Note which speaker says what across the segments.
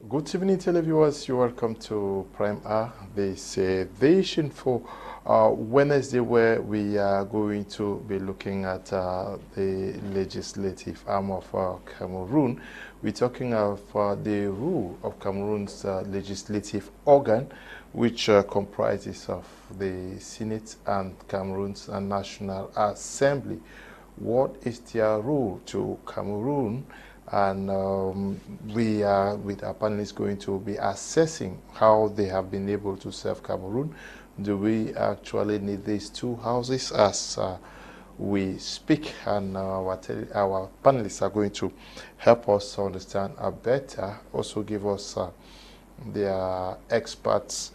Speaker 1: Good evening, televiewers. You're welcome to Prime R, this edition for Wednesday, where we are going to be looking at the legislative arm of Cameroon. We're talking of the rule of Cameroon's legislative organ, which comprises of the Senate and Cameroon's National Assembly. What is their role to Cameroon? And we are, with our panelists, going to be assessing how they have been able to serve Cameroon. Do we actually need these two houses as we speak? And our panelists are going to help us understand better, also give us their experts'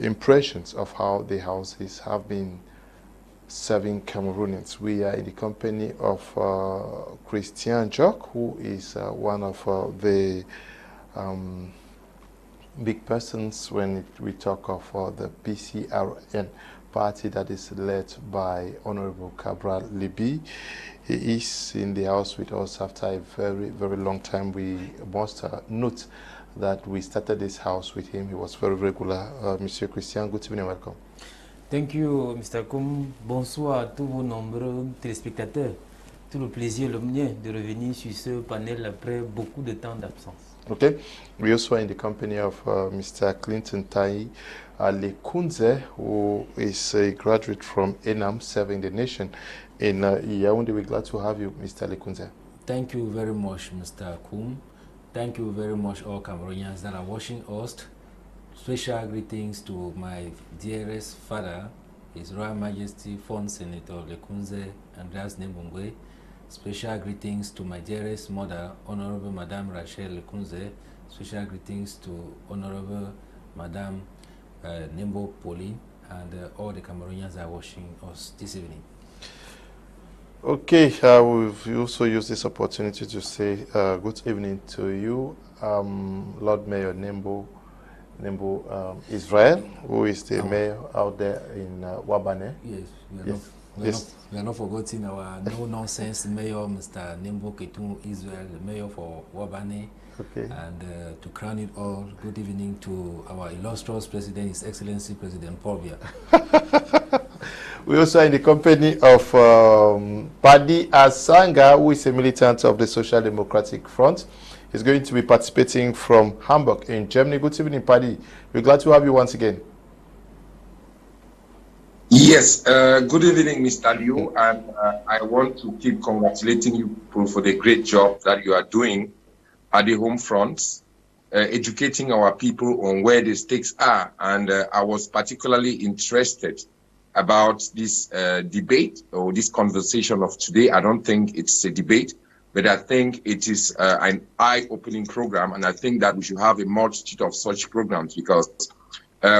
Speaker 1: impressions of how the houses have been serving Cameroonians. We are in the company of Christian Njock, who is one of the big persons when we talk of the PCRN party that is led by Honorable Cabral Libi. He is in the house with us after a very, very long time. We must note that we started this house with him. He was very regular. Monsieur Christian, good evening and welcome.
Speaker 2: Thank you, Mr. Koum. Bonsoir à tous vos nombreux téléspectateurs. Tout le plaisir le mien de revenir sur ce panel après beaucoup de temps d'absence.
Speaker 1: Okay. We also are in the company of Mr. Clinton Lekunze, who is a graduate from ENAM, serving the nation in Yaoundé. We're glad to have you, Mr. Lekunze.
Speaker 2: Thank you very much, Mr. Koum. Thank you very much, all Cameroonians that are watching us. Special greetings to my dearest father, His Royal Majesty Fon Senator Lekunze Andreas Nembongwe. Special greetings to my dearest mother, Honorable Madame Rachel Lekunze. Special greetings to Honorable Madame Nembo Pauline and all the Cameroonians that are watching us this evening.
Speaker 1: Okay, we've also used this opportunity to say good evening to you, Lord Mayor Nembo Israel, who is the mayor out there in Wabane.
Speaker 2: Yes, we are not forgetting our no-nonsense mayor, Mr. Nembo Ketun Israel, the mayor for Wabane.
Speaker 1: Okay.
Speaker 2: And to crown it all, good evening to our illustrious president, His Excellency President Paul Biya.
Speaker 1: We also are in the company of Paddy Asanga, who is a militant of the Social Democratic Front. He's going to be participating from Hamburg in Germany. Good evening, Paddy. We're glad to have you once again.
Speaker 3: Yes, good evening, Mr. Liu, and I want to keep congratulating you people for the great job that you are doing at the home front, educating our people on where the stakes are. And I was particularly interested about this debate or this conversation of today. I don't think it's a debate, but I think it is an eye-opening program, and I think that we should have a multitude of such programs because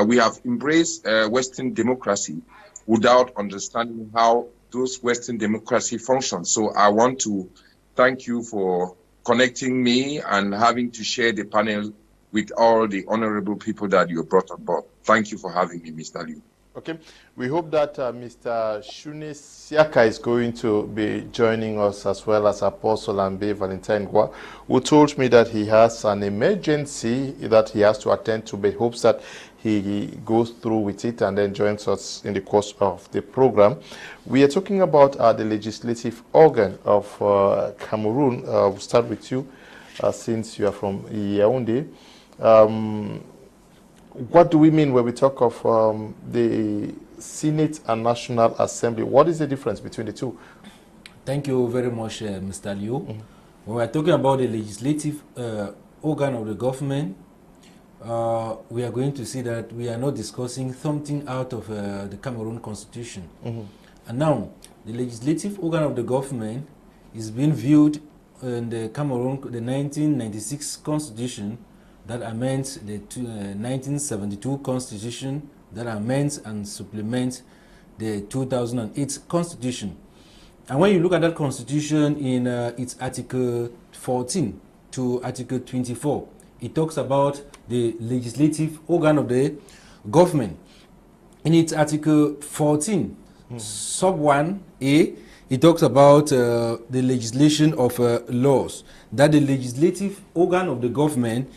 Speaker 3: we have embraced Western democracy without understanding how those Western democracy function. So I want to thank you for connecting me and having to share the panel with all the honorable people that you brought on board. Thank you for having me, Mr. Liu.
Speaker 1: Okay, we hope that Mr. Shuneh Siaka is going to be joining us, as well as Apostle Ambe, Valentine, Ngwa, who told me that he has an emergency that he has to attend to, but hopes that he goes through with it and then joins us in the course of the program. We are talking about the legislative organ of Cameroon. We'll start with you, since you are from Yaoundé. What do we mean when we talk of the Senate and National Assembly? What is the difference between the two?
Speaker 2: Thank you very much, Mr. Liu. When we're talking about the legislative organ of the government, we are going to see that we are not discussing something out of the Cameroon Constitution. And now, the legislative organ of the government is being viewed in the Cameroon, the 1996 Constitution, that amends the 1972 Constitution, that amends and supplements the 2008 Constitution. And when you look at that Constitution in its Article 14 to Article 24, it talks about the legislative organ of the government. In its Article 14, sub 1A, it talks about the legislation of laws, that the legislative organ of the government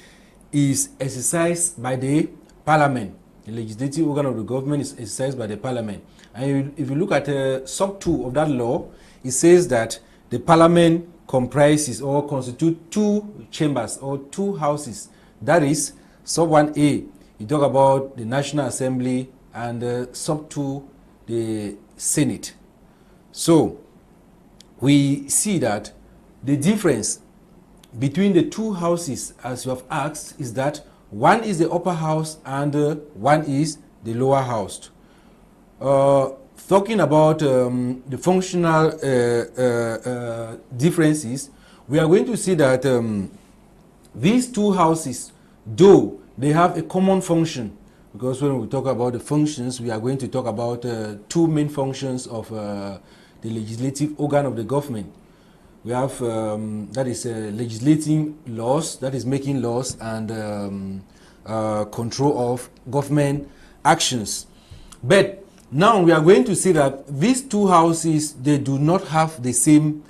Speaker 2: is exercised by the parliament. The legislative organ of the government is exercised by the parliament. And if you look at sub 2 of that law, it says that the parliament comprises or constitutes 2 chambers or 2 houses. That is sub 1A, you talk about the National Assembly, and sub 2, the Senate. So we see that the difference between the 2 houses, as you have asked, is that one is the upper house and one is the lower house. Talking about the functional differences, we are going to see that these 2 houses, though they have a common function, because when we talk about the functions, we are going to talk about 2 main functions of the legislative organ of the government. We have, that is legislating laws, that is making laws, and control of government actions. But now we are going to see that these 2 houses, they do not have the same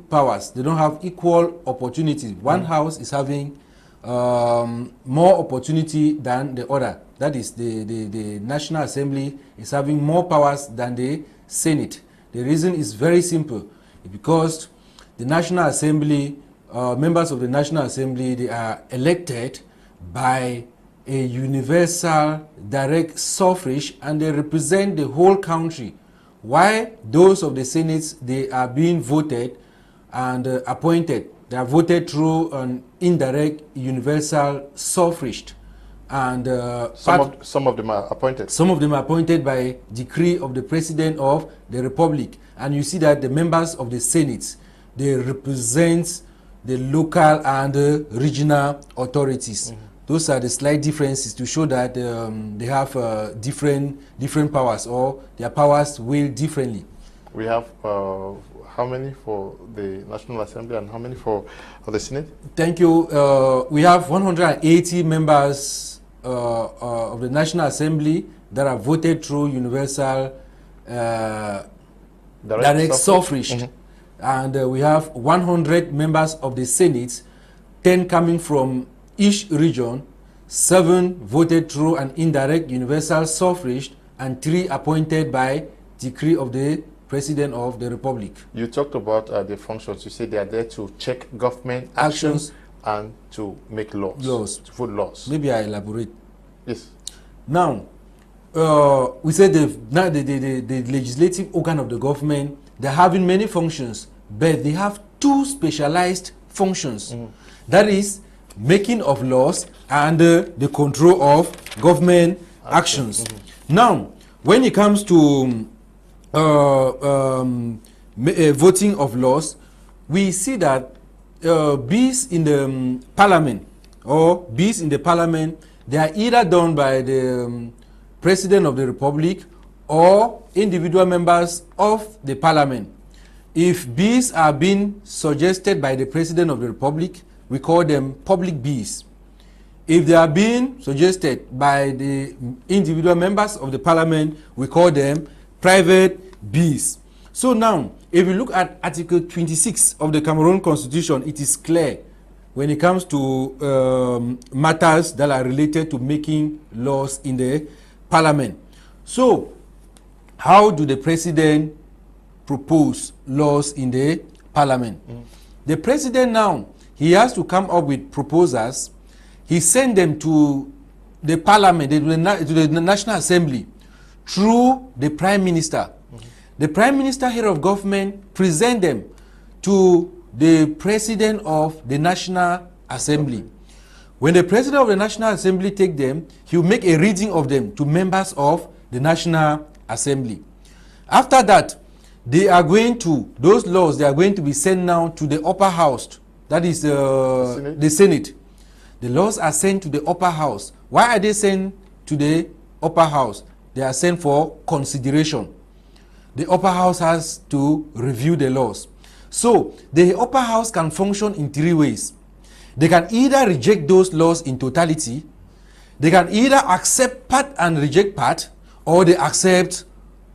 Speaker 2: powers. They don't have equal opportunities. One house is having more opportunity than the other. That is the National Assembly is having more powers than the Senate. The reason is very simple. Because the National Assembly, members of the National Assembly, they are elected by a universal direct suffrage, and they represent the whole country. While those of the Senate, they are being voted and appointed. They are voted through an indirect universal suffrage. And
Speaker 1: some of them are appointed.
Speaker 2: Some of them are appointed by decree of the President of the Republic. And you see that the members of the Senate, they represent the local and regional authorities. Those are the slight differences to show that they have different powers, or their powers will differently.
Speaker 1: We have how many for the National Assembly and how many for the Senate?
Speaker 2: Thank you. We have 180 members of the National Assembly that are voted through universal direct suffrage. And we have 100 members of the Senate, 10 coming from each region, 7 voted through an indirect universal suffrage, and 3 appointed by decree of the President of the Republic.
Speaker 1: You talked about the functions. You said they are there to check government actions and to make laws. To put laws.
Speaker 2: Maybe I elaborate.
Speaker 1: Yes.
Speaker 2: Now, we said the legislative organ of the government, they're having many functions, but they have 2 specialized functions. That is making of laws and the control of government actions. Now, when it comes to voting of laws, we see that bills in the parliament they are either done by the President of the Republic or individual members of the parliament. If bills are being suggested by the President of the Republic, we call them public bills. If they are being suggested by the individual members of the parliament, we call them private bills. So now, if you look at Article 26 of the Cameroon Constitution, it is clear when it comes to matters that are related to making laws in the parliament. So, how do the president propose laws in the parliament? The president now, he has to come up with proposals. He send them to the parliament, to the National Assembly, through the Prime Minister. The Prime Minister, head of government, present them to the President of the National Assembly. When the President of the National Assembly take them, he will make a reading of them to members of the National Assembly. After that, they are going to, those laws, they are going to be sent now to the upper house. That is the Senate. The laws are sent to the upper house. Why are they sent to the upper house? They are sent for consideration. The upper house has to review the laws. So, the upper house can function in 3 ways. They can either reject those laws in totality, they can either accept part and reject part, or they accept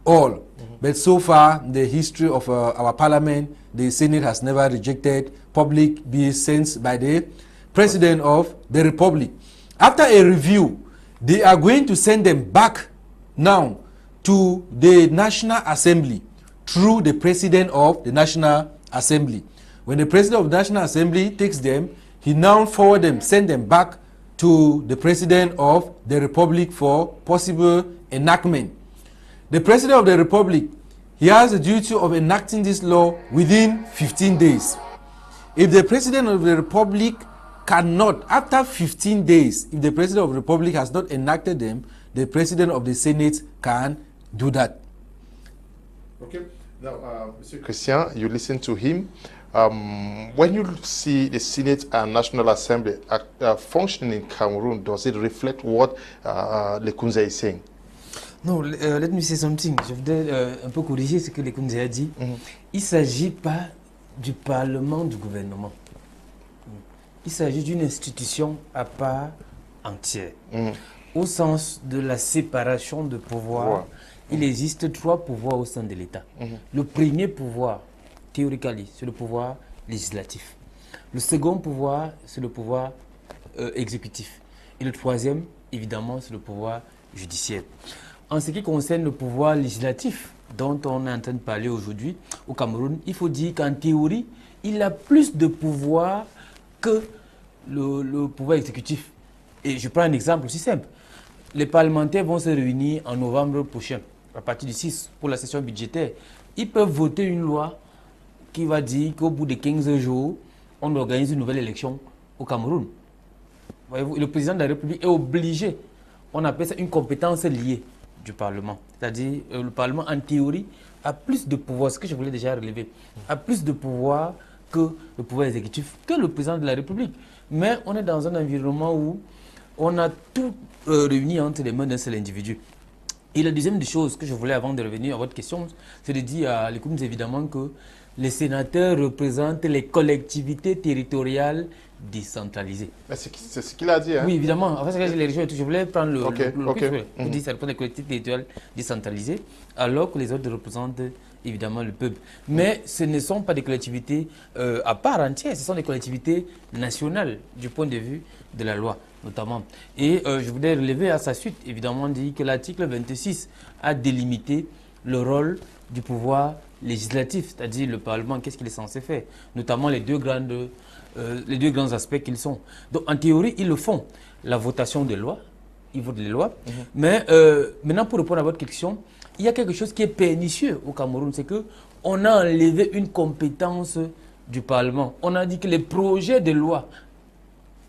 Speaker 2: all. But so far, the history of our parliament, the Senate has never rejected public bills sent by the President of the Republic. After a review, they are going to send them back now to the National Assembly through the President of the National Assembly. When the President of the National Assembly takes them, he now forward them, send them back to the President of the Republic for possible enactment. The President of the Republic, he has the duty of enacting this law within 15 days. If the President of the Republic cannot, after 15 days, if the President of the Republic has not enacted them, the President of the Senate can do that.
Speaker 1: Okay. Now, Mr. Christian, you listen to him. When you see the Senate and National Assembly functioning in Cameroon, does it reflect what Lekunze is saying?
Speaker 4: No, let me say something. Je voudrais un peu corriger ce que Lekunze a dit. Il ne s'agit pas du Parlement, du gouvernement. Il s'agit d'une institution à part entière. Au sens de la séparation de pouvoir, il existe 3 pouvoirs au sein de l'État. Le premier pouvoir, théoriquement, c'est le pouvoir législatif. Le second pouvoir, c'est le pouvoir exécutif. Et le troisième, évidemment, c'est le pouvoir judiciaire. En ce qui concerne le pouvoir législatif, dont on est en train de parler aujourd'hui au Cameroun, il faut dire qu'en théorie, il a plus de pouvoir que le pouvoir exécutif. Et je prends un exemple aussi simple. Les parlementaires vont se réunir en novembre prochain, à partir du 6, pour la session budgétaire. Ils peuvent voter une loi qui va dire qu'au bout de 15 jours, on organise une nouvelle élection au Cameroun. Voyez-vous, le président de la République est obligé, on appelle ça une compétence liée du Parlement. C'est-à-dire, le Parlement, en théorie, a plus de pouvoir, ce que je voulais déjà relever, a plus de pouvoir que le pouvoir exécutif, que le président de la République. Mais on est dans un environnement où on a tout réuni entre les mains d'un seul individu. Et la deuxième des choses que je voulais, avant de revenir à votre question, c'est de dire à Lekunze évidemment que les sénateurs représentent les collectivités territoriales décentralisées.
Speaker 1: C'est ce qu'il a dit. Hein?
Speaker 4: Oui, évidemment. En fait, les régions et tout. Je voulais prendre le
Speaker 1: okay.
Speaker 4: Vous dites que ça représente les collectivités territoriales décentralisées, alors que les autres représentent évidemment le peuple. Mais ce ne sont pas des collectivités à part entière, ce sont des collectivités nationales du point de vue de la loi, notamment. Et je voudrais relever à sa suite, évidemment, dit que l'article 26 a délimité le rôle du pouvoir législatif, c'est-à-dire le Parlement, qu'est-ce qu'il est censé faire, notamment les deux grands aspects qu'ils sont. Donc, en théorie, ils le font. La votation des lois, ils votent les lois. Mais maintenant, pour répondre à votre question, il y a quelque chose qui est pernicieux au Cameroun, c'est qu'on a enlevé une compétence du Parlement. On a dit que les projets de loi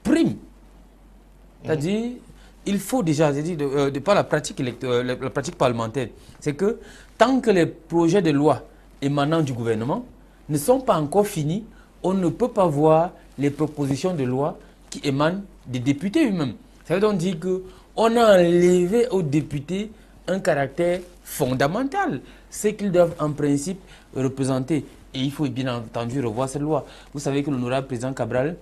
Speaker 4: priment. C'est-à-dire, il faut déjà, de par la pratique parlementaire, c'est que tant que les projets de loi émanant du gouvernement ne sont pas encore finis, on ne peut pas voir les propositions de loi qui émanent des députés eux-mêmes. Ça veut donc dire qu'on a enlevé aux députés un caractère fondamental, c'est qu'ils doivent en principe représenter. Et il faut bien entendu revoir cette loi. Vous savez que l'honorable président Cabral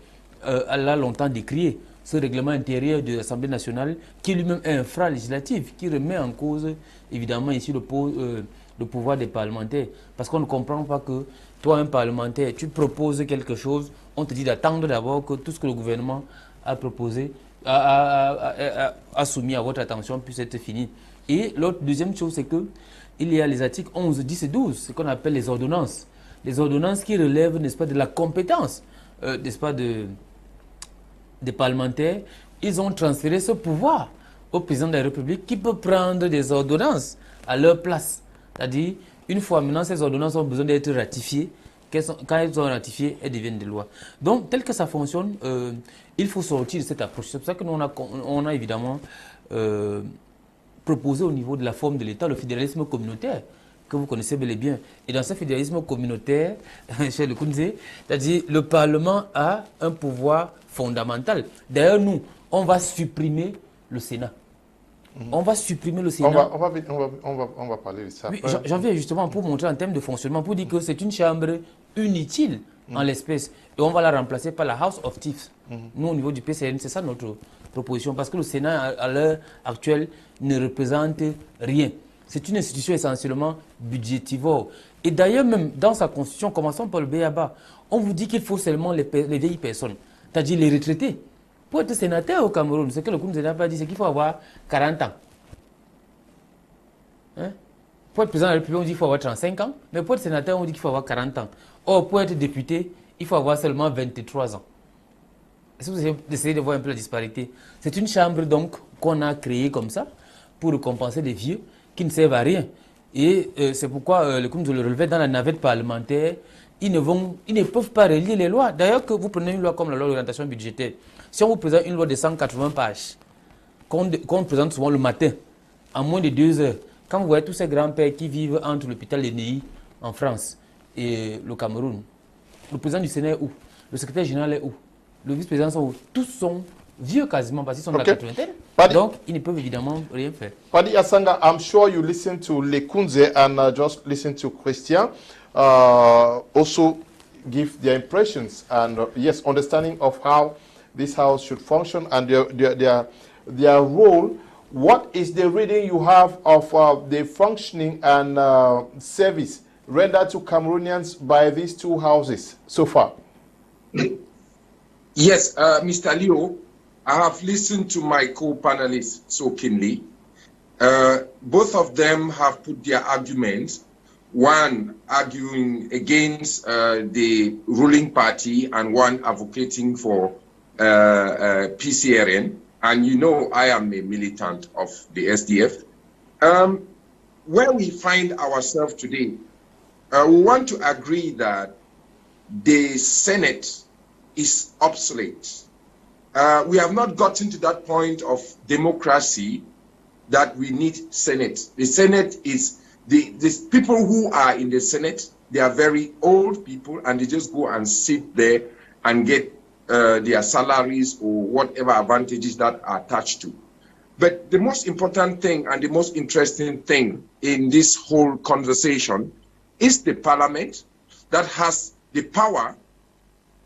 Speaker 4: l'a longtemps décrié, ce règlement intérieur de l'Assemblée nationale, qui lui-même est infra-législatif, qui remet en cause, évidemment, ici le pouvoir des parlementaires. Parce qu'on ne comprend pas que toi, un parlementaire, tu proposes quelque chose, on te dit d'attendre d'abord que tout ce que le gouvernement a proposé, a soumis à votre attention puisse être fini. Et l'autre deuxième chose, c'est qu'il y a les articles 11, 10 et 12, ce qu'on appelle les ordonnances. Les ordonnances qui relèvent, n'est-ce pas, de la compétence, n'est-ce pas, des parlementaires. Ils ont transféré ce pouvoir au président de la République qui peut prendre des ordonnances à leur place. C'est-à-dire, une fois maintenant, ces ordonnances ont besoin d'être ratifiées. Quand elles sont ratifiées, elles deviennent des lois. Donc, tel que ça fonctionne, il faut sortir de cette approche. C'est pour ça que nous, on a évidemment proposé au niveau de la forme de l'État le fédéralisme communautaire, que vous connaissez bel et bien. Et dans ce fédéralisme communautaire, chez Lekunze, c'est-à-dire le Parlement a un pouvoir fondamental. D'ailleurs, nous, on va supprimer le Sénat. On va supprimer le Sénat.
Speaker 1: On va parler de ça.
Speaker 4: Oui, j'en viens justement pour montrer en termes de fonctionnement, pour dire que c'est une chambre inutile en l'espèce. Et on va la remplacer par la House of Chiefs. Nous, au niveau du PCN, c'est ça notre proposition. Parce que le Sénat, à l'heure actuelle, ne représente rien. C'est une institution essentiellement budgétivore. Et d'ailleurs, même dans sa constitution, commençons par le BABA, on vous dit qu'il faut seulement les vieilles personnes. t'as dit les retraités. Pour être sénateur au Cameroun, ce que le Lekunze n'a pas dit, c'est qu'il faut avoir 40 ans. Hein? Pour être président de la République, on dit qu'il faut avoir 35 ans, mais pour être sénateur, on dit qu'il faut avoir 40 ans. Or, pour être député, il faut avoir seulement 23 ans. Est-ce que vous essayez de voir un peu la disparité? C'est une chambre donc qu'on a créée comme ça pour compenser des vieux qui ne servent à rien. Et c'est pourquoi le Lekunze le relevait dans la navette parlementaire. Ils ne peuvent pas relire les lois. D'ailleurs, que vous prenez une loi comme la loi d'orientation budgétaire, si on vous présente une loi de 180 pages, qu'on présente souvent le matin, en moins de 2 heures, quand vous voyez tous ces grands-pères qui vivent entre l'hôpital Lénéi en France et le Cameroun, le président du Sénat est où? Le secrétaire général est où? Le vice-président sont où? Tous sont vieux quasiment parce qu'ils sont de la 80e. Donc, ils ne peuvent évidemment rien faire.
Speaker 1: Paddy Asanga, I'm sure you listen to Lekunze and just listen to Christian. Also give their impressions and yes, understanding of how this house should function and their role. What is the reading you have of the functioning and service rendered to Cameroonians by these two houses so far?
Speaker 3: Yes, Mr. Leo, I have listened to my co-panelists so keenly. Both of them have put their arguments, one arguing against the ruling party and one advocating for PCRN. And you know I am a militant of the SDF. Where we find ourselves today, we want to agree that the Senate is obsolete. We have not gotten to that point of democracy that we need Senate. The Senate is, the people who are in the Senate, they are very old people and they just go and sit there and get their salaries or whatever advantages that are attached to. But the most important thing and the most interesting thing in this whole conversation is the parliament that has the power,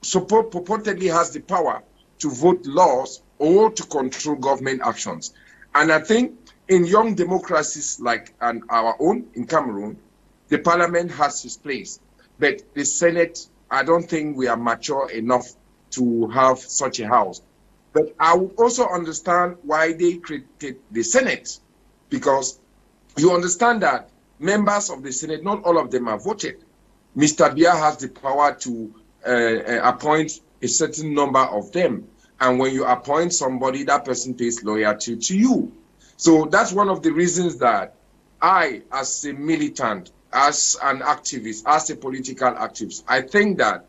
Speaker 3: purportedly has the power to vote laws or to control government actions. And I think in young democracies like our own in Cameroon, the parliament has its place. But the Senate, I don't think we are mature enough to have such a house. But I would also understand why they created the Senate, because you understand that members of the Senate, not all of them are voted. Mr. Biya has the power to appoint a certain number of them. And when you appoint somebody, that person pays loyalty to you. So that's one of the reasons that I, as a militant, as an activist, as a political activist, I think that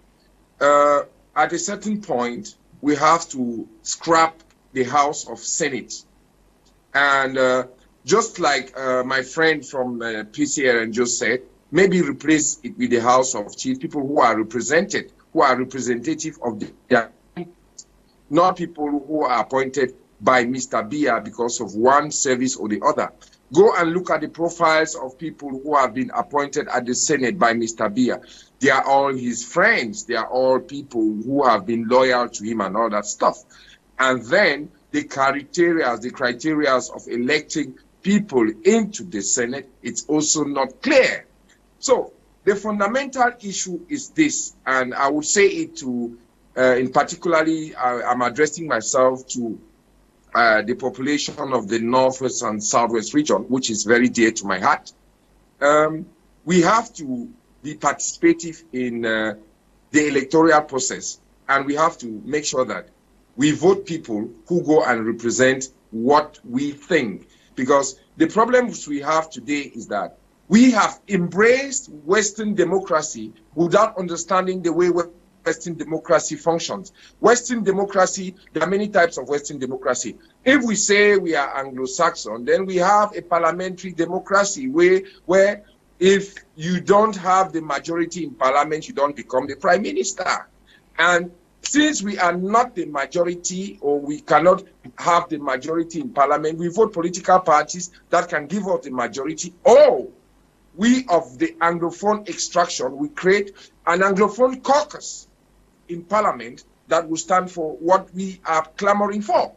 Speaker 3: at a certain point, we have to scrap the House of Senate. And just like my friend from PCRN just said, maybe replace it with the House of Chiefs, people who are represented, who are representative of the, not people who are appointed by Mr. Biya because of one service or the other. Go and look at the profiles of people who have been appointed at the Senate by Mr. Biya. They are all his friends. They are all people who have been loyal to him and all that stuff. And then the criteria of electing people into the Senate, it's also not clear. So the fundamental issue is this, and I would say it to, in particularly, I'm addressing myself to the population of the Northwest and Southwest region, which is very dear to my heart. We have to be participative in the electoral process, and we have to make sure that we vote people who go and represent what we think. Because the problems we have today is that we have embraced Western democracy without understanding the way Western democracy functions. Western democracy, there are many types of Western democracy. If we say we are Anglo-Saxon, then we have a parliamentary democracy where if you don't have the majority in parliament, you don't become the prime minister. And since we are not the majority, or we cannot have the majority in parliament, we vote political parties that can give us the majority. Or we of the Anglophone extraction, we create an Anglophone caucus in parliament that will stand for what we are clamoring for.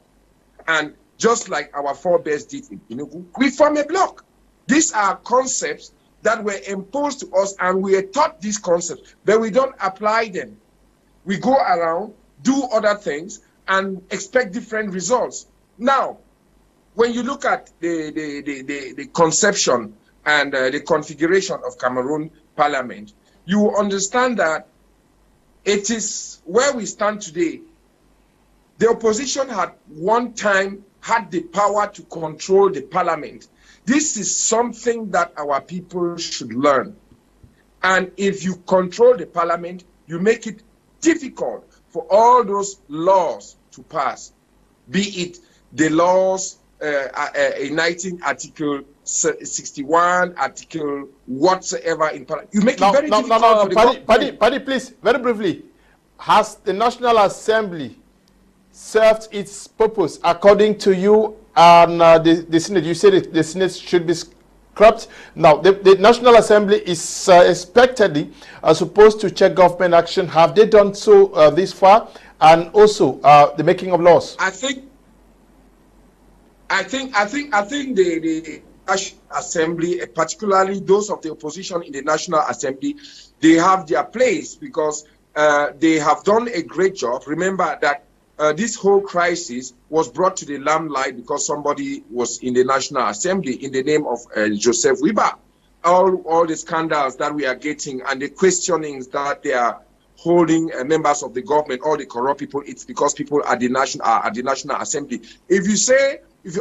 Speaker 3: And just like our forebears did in Enugu, we form a bloc. These are concepts that were imposed to us, and we are taught these concepts, but we don't apply them. We go around do other things, and expect different results. Now, when you look at the conception and the configuration of Cameroon Parliament, you understand that it is where we stand today. The opposition had one time had the power to control the parliament. This is something that our people should learn. And if you control the parliament, you make it difficult for all those laws to pass, be it the laws enacting Article 61, Article whatsoever in parliament. You make it very difficult for the government.
Speaker 1: Paddy, please, very briefly, has the National Assembly served its purpose according to you and the Senate? You said the Senate should be scrapped. Now, the National Assembly is expectedly supposed to check government action. Have they done so this far? And also the making of laws.
Speaker 3: I think the National Assembly, particularly those of the opposition in the National Assembly, they have their place because they have done a great job. Remember that this whole crisis was brought to the limelight because somebody was in the National Assembly in the name of Joseph Wiba. All the scandals that we are getting and the questionings that they are holding members of the government, all the corrupt people, it's because people at the National Assembly. If you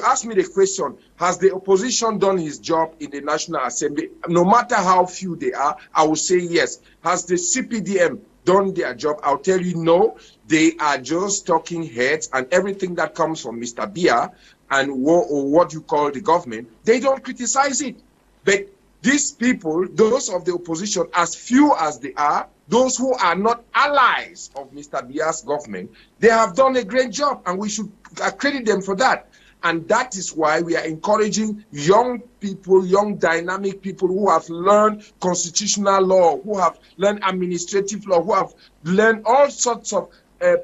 Speaker 3: ask me the question, has the opposition done his job in the National Assembly? No matter how few they are, I will say yes. Has the CPDM done their job? I'll tell you no. They are just talking heads, and everything that comes from Mr. Biya and what you call the government, they don't criticize it. But these people, those of the opposition, as few as they are, those who are not allies of Mr. Biya's government, they have done a great job, and we should credit them for that. And that is why we are encouraging young people, young dynamic people who have learned constitutional law, who have learned administrative law, who have learned all sorts of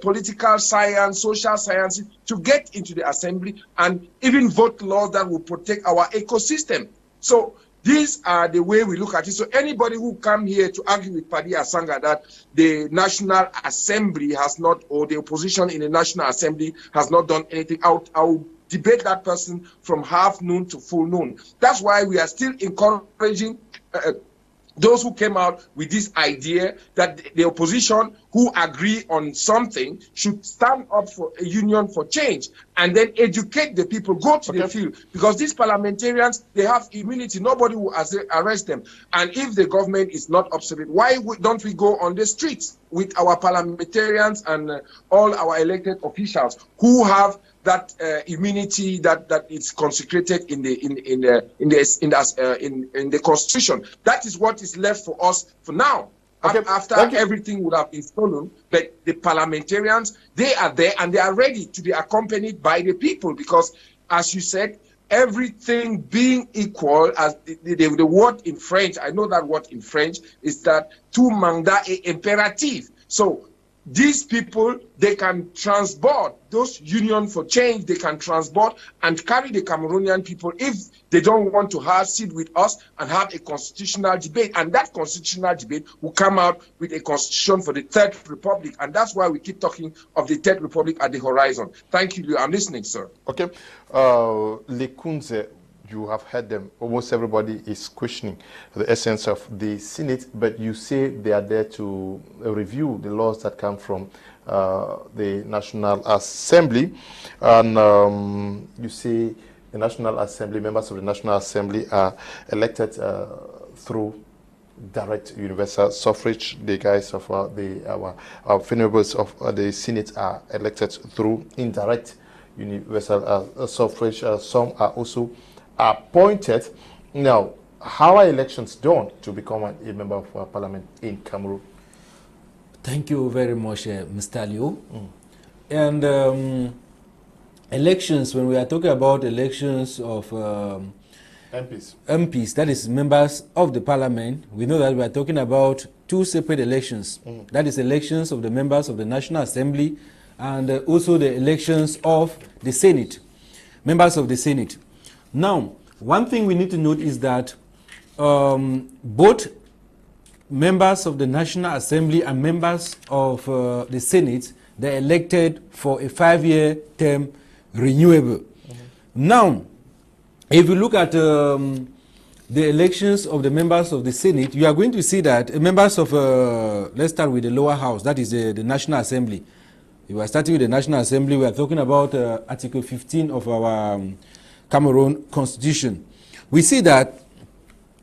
Speaker 3: political science, social sciences, to get into the assembly and even vote laws that will protect our ecosystem. So these are the way we look at it. So anybody who come here to argue with Paddy Asanga that the National Assembly has not, or the opposition in the National Assembly has not done anything, I'll debate that person from half noon to full noon. That's why we are still encouraging those who came out with this idea that the opposition who agree on something should stand up for a union for change and then educate the people, go to the field, because these parliamentarians, they have immunity. Nobody will arrest them. And if the government is not obsolete, why don't we go on the streets with our parliamentarians and all our elected officials who have that immunity that is consecrated in the Constitution? That is what is left for us for now. After everything would have been stolen, but the parliamentarians, they are there and they are ready to be accompanied by the people, because, as you said, everything being equal, as the word in French, I know that word in French, is that tout mandat est impératif. So these people, they can transport those union for change, they can transport and carry the Cameroonian people if they don't want to sit with us and have a constitutional debate. And that constitutional debate will come out with a constitution for the Third Republic. And that's why we keep talking of the Third Republic at the horizon. Thank you. I'm listening, sir.
Speaker 1: Okay. Lekunze, you have heard them. Almost everybody is questioning the essence of the Senate, but you say they are there to review the laws that come from the National Assembly. And you say the National Assembly, members of the National Assembly are elected through direct universal suffrage. The guys of our members of the Senate are elected through indirect universal suffrage. Some are also appointed. Now, how are elections done to become a member of parliament in Cameroon?
Speaker 2: Thank you very much, Mr. Liu. And elections, when we are talking about elections of MPs, that is members of the parliament, we know that we are talking about two separate elections. That is elections of the members of the National Assembly and also the elections of the Senate, members of the Senate. Now, one thing we need to note is that both members of the National Assembly and members of the Senate, they're elected for a 5-year term renewable. Now, if you look at the elections of the members of the Senate, you are going to see that members of, let's start with the lower house, that is the National Assembly. We are starting with the National Assembly. We are talking about Article 15 of our Cameroon Constitution. We see that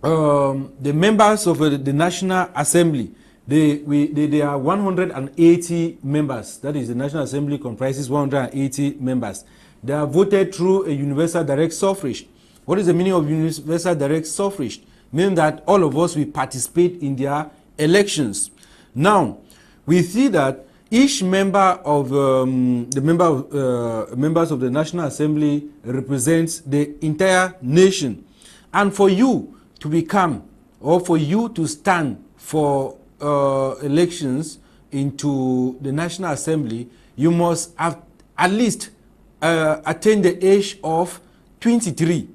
Speaker 2: the members of the National Assembly, they are 180 members. That is, the National Assembly comprises 180 members. They are voted through a universal direct suffrage. What is the meaning of universal direct suffrage? Meaning that all of us will participate in their elections. Now, we see that each member of members of the National Assembly represents the entire nation. And for you to become, or for you to stand for elections into the National Assembly, you must have at least attain the age of 23.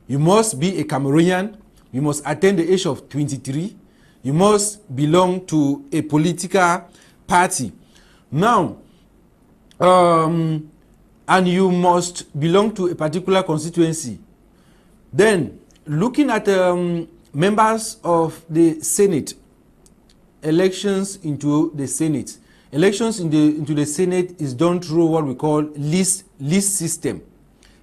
Speaker 2: You must be a Cameroonian. You must attain the age of 23. You must belong to a political party. Now, and you must belong to a particular constituency. Then, looking at members of the Senate, elections into the Senate. Elections into the Senate is done through what we call list system.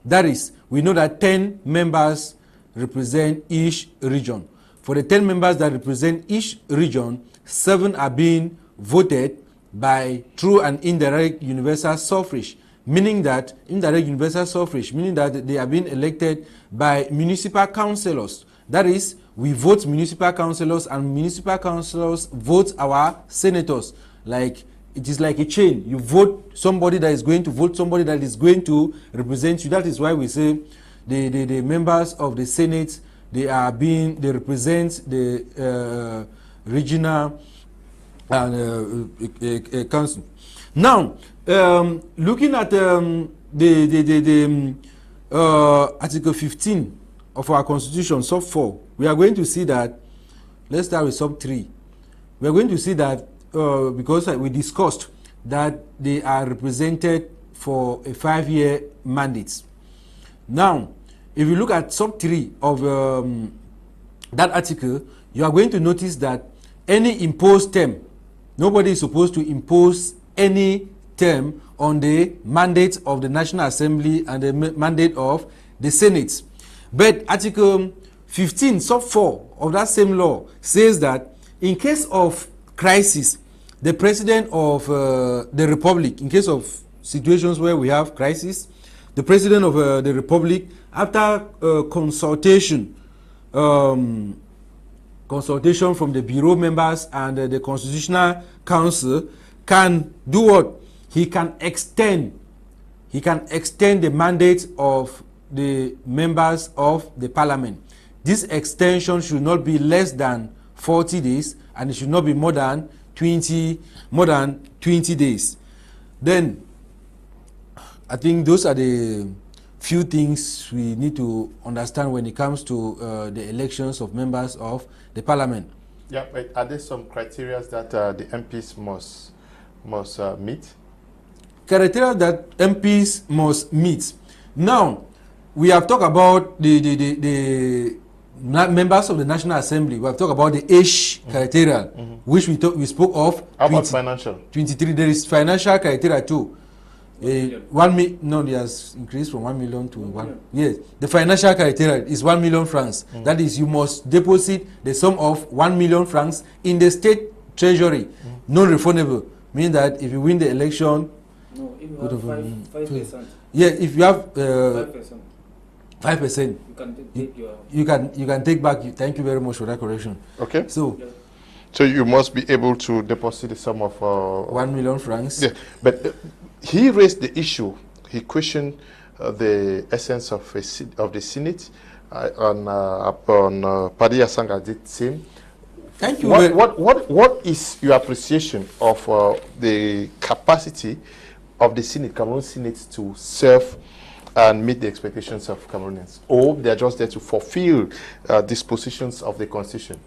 Speaker 2: That is, we know that 10 members represent each region. For the 10 members that represent each region, 7 are being voted by through an indirect universal suffrage, meaning that indirect universal suffrage, meaning that they are being elected by municipal councillors. That is, we vote municipal councillors, and municipal councillors vote our senators. Like, it is like a chain. You vote somebody that is going to vote somebody that is going to represent you. That is why we say the members of the Senate, they represent the regional and council. Now, looking at Article 15 of our Constitution, sub 4, we are going to see that, let's start with sub 3. We are going to see that because we discussed that they are represented for a 5-year mandate. Now, if you look at sub 3 of that article, you are going to notice that any imposed term, nobody is supposed to impose any term on the mandate of the National Assembly and the mandate of the Senate. But Article 15, sub 4 of that same law says that in case of crisis, the President of the Republic, in case of situations where we have crisis, the President of the Republic, after consultation from the Bureau members and the Constitutional Council, can do what? He can extend the mandate of the members of the Parliament. This extension should not be less than 40 days, and it should not be more than 20 days. Then, I think those are the few things we need to understand when it comes to the elections of members of the Parliament.
Speaker 1: Yeah, but are there some criteria that the MPs must meet?
Speaker 2: Criteria that MPs must meet. Now, we have talked about the members of the National Assembly. We have talked about the age criteria, which we spoke of.
Speaker 1: How about financial? 23.
Speaker 2: There is financial criteria too. 1 million. No, it has increased from 1 million to 1. Yes, the financial criteria is 1 million francs. That is, you must deposit the sum of 1 million francs in the state treasury, non-refundable. Meaning that if you win the election,
Speaker 4: no, if you have 5%.
Speaker 2: Yeah, if you have
Speaker 4: 5%.
Speaker 2: 5%, you can take back. Thank you very much for that correction.
Speaker 1: Okay.
Speaker 2: So
Speaker 1: you must be able to deposit the sum of
Speaker 2: 1 million francs.
Speaker 1: Yeah, but he raised the issue. He questioned the essence of the Senate upon Paddy Asanga did same.
Speaker 2: Thank you.
Speaker 1: What is your appreciation of the capacity of the Senate, Cameroon Senate, to serve and meet the expectations of Cameroonians, or they are just there to fulfill dispositions of the Constitution?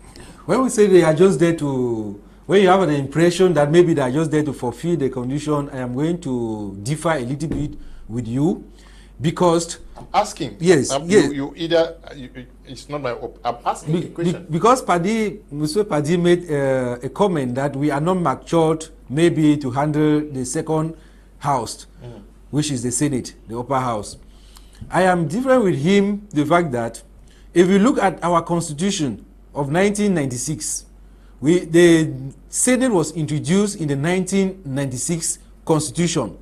Speaker 2: When we say they are just there to when you have the impression that maybe they are just there to fulfill the condition, I am going to differ a little bit with you, because
Speaker 1: I'm asking.
Speaker 2: Yes, yes.
Speaker 1: It's not my. I'm asking a question.
Speaker 2: Because Mr. Paddy made a comment that we are not matured maybe to handle the second house, which is the Senate, the upper house. I am different with him, the fact that if you look at our constitution of 1996, the Senate was introduced in the 1996 constitution.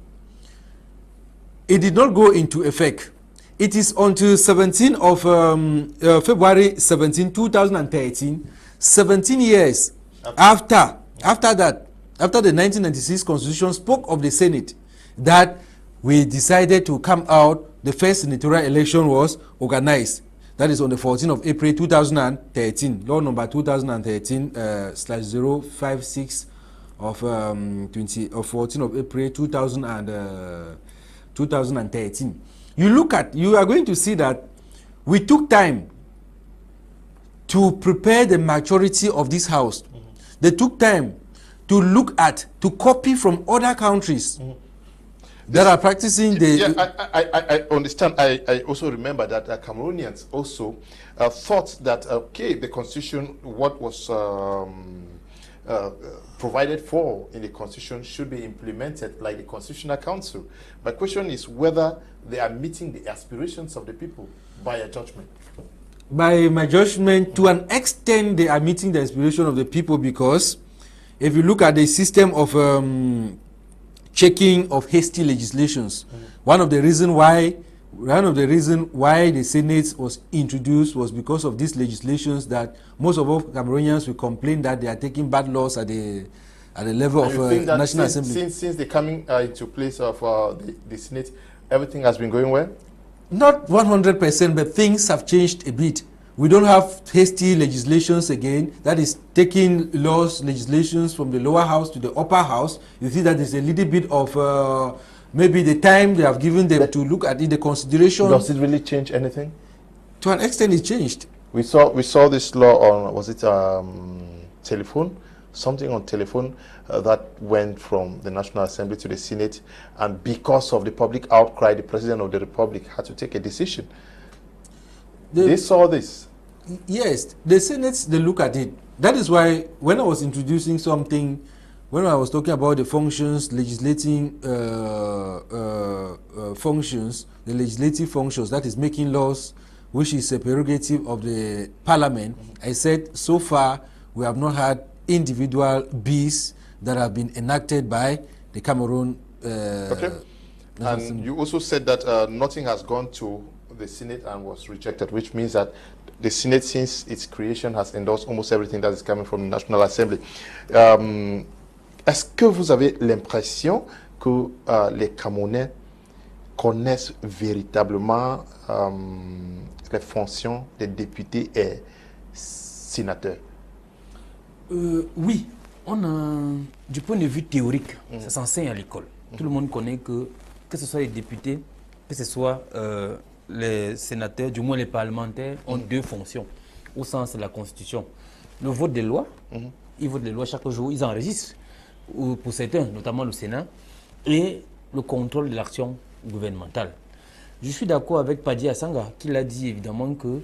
Speaker 2: It did not go into effect. It is until 17 of February 17, 2013, 17 years after the 1996 constitution spoke of the Senate, that we decided to come out. The first senatorial election was organized. That is on the 14th of April 2013, law number 2013/056 of 14th of April 2013. You are going to see that we took time to prepare the maturity of this house. They took time to look at, to copy from other countries that are practicing the...
Speaker 1: Yeah, I understand. I also remember that Cameroonians also thought that, okay, the constitution, what was provided for in the constitution should be implemented like the Constitutional Council. My question is whether they are meeting the aspirations of the people by a judgment.
Speaker 2: By my judgment, to an extent, they are meeting the aspiration of the people, because if you look at the system of checking of hasty legislations, one of the reasons why the Senate was introduced was because of these legislations that most of all Cameroonians will complain that they are taking bad laws at the level of National Assembly.
Speaker 1: Since the coming into place of the Senate, everything has been going well?
Speaker 2: Not 100%, but things have changed a bit. We don't have hasty legislations again. That is taking legislations from the lower house to the upper house. You see that there's a little bit of maybe the time they have given them to look at it, the consideration.
Speaker 1: Does it really change anything?
Speaker 2: To an extent, it changed.
Speaker 1: We saw this law on, was it telephone? Something on telephone that went from the National Assembly to the Senate, and because of the public outcry, the President of the Republic had to take a decision. They saw this.
Speaker 2: Yes, the Senate, they look at it. That is why when I was introducing something, when I was talking about the functions, legislating functions, the legislative functions, that is making laws, which is a prerogative of the Parliament, I said so far we have not had individual bills that have been enacted by the Cameroon.
Speaker 1: Okay. And you also said that nothing has gone to the Senate and was rejected, which means that the Senate, since its creation, has endorsed almost everything that is coming from the National Assembly. Est-ce que vous avez l'impression que les Camerounais connaissent véritablement les fonctions des députés et sénateurs?
Speaker 4: Oui, on a, du point de vue théorique, ça s'enseigne à l'école. Tout le monde connaît que ce soit les députés, que ce soit les sénateurs, du moins les parlementaires, ont deux fonctions au sens de la Constitution. Le vote des lois, ils votent les lois chaque jour, ils enregistrent, pour certains, notamment le Sénat, et le contrôle de l'action gouvernementale. Je suis d'accord avec Paddy Asanga, qui a dit évidemment que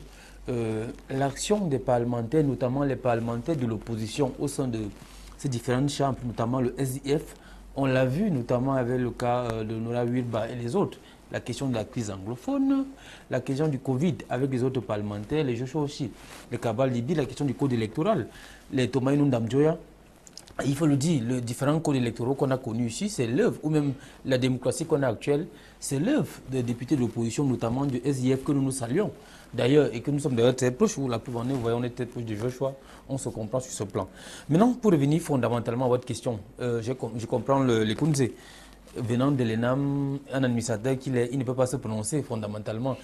Speaker 4: l'action des parlementaires, notamment les parlementaires de l'opposition au sein de ces différentes chambres, notamment le SDF, on l'a vu notamment avec le cas de Noel et les autres. La question de la crise anglophone, la question du Covid avec les autres parlementaires, les Joshua aussi, le cabal Libye, la question du code électoral, les Thomas Ndamjoya. Il faut le dire, les différents codes électoraux qu'on a connus ici, c'est l'œuvre, ou même la démocratie qu'on a actuelle, c'est l'œuvre des députés de l'opposition, notamment du SIF, que nous nous saluons. D'ailleurs, et que nous sommes d'ailleurs très proches, où la plupart d'entre nous, on est très proches de Joshua, on se comprend sur ce plan. Maintenant, pour revenir fondamentalement à votre question, je comprends le Lekunze. Venant de l'ENAM, un administrateur il ne peut pas se prononcer fondamentalement.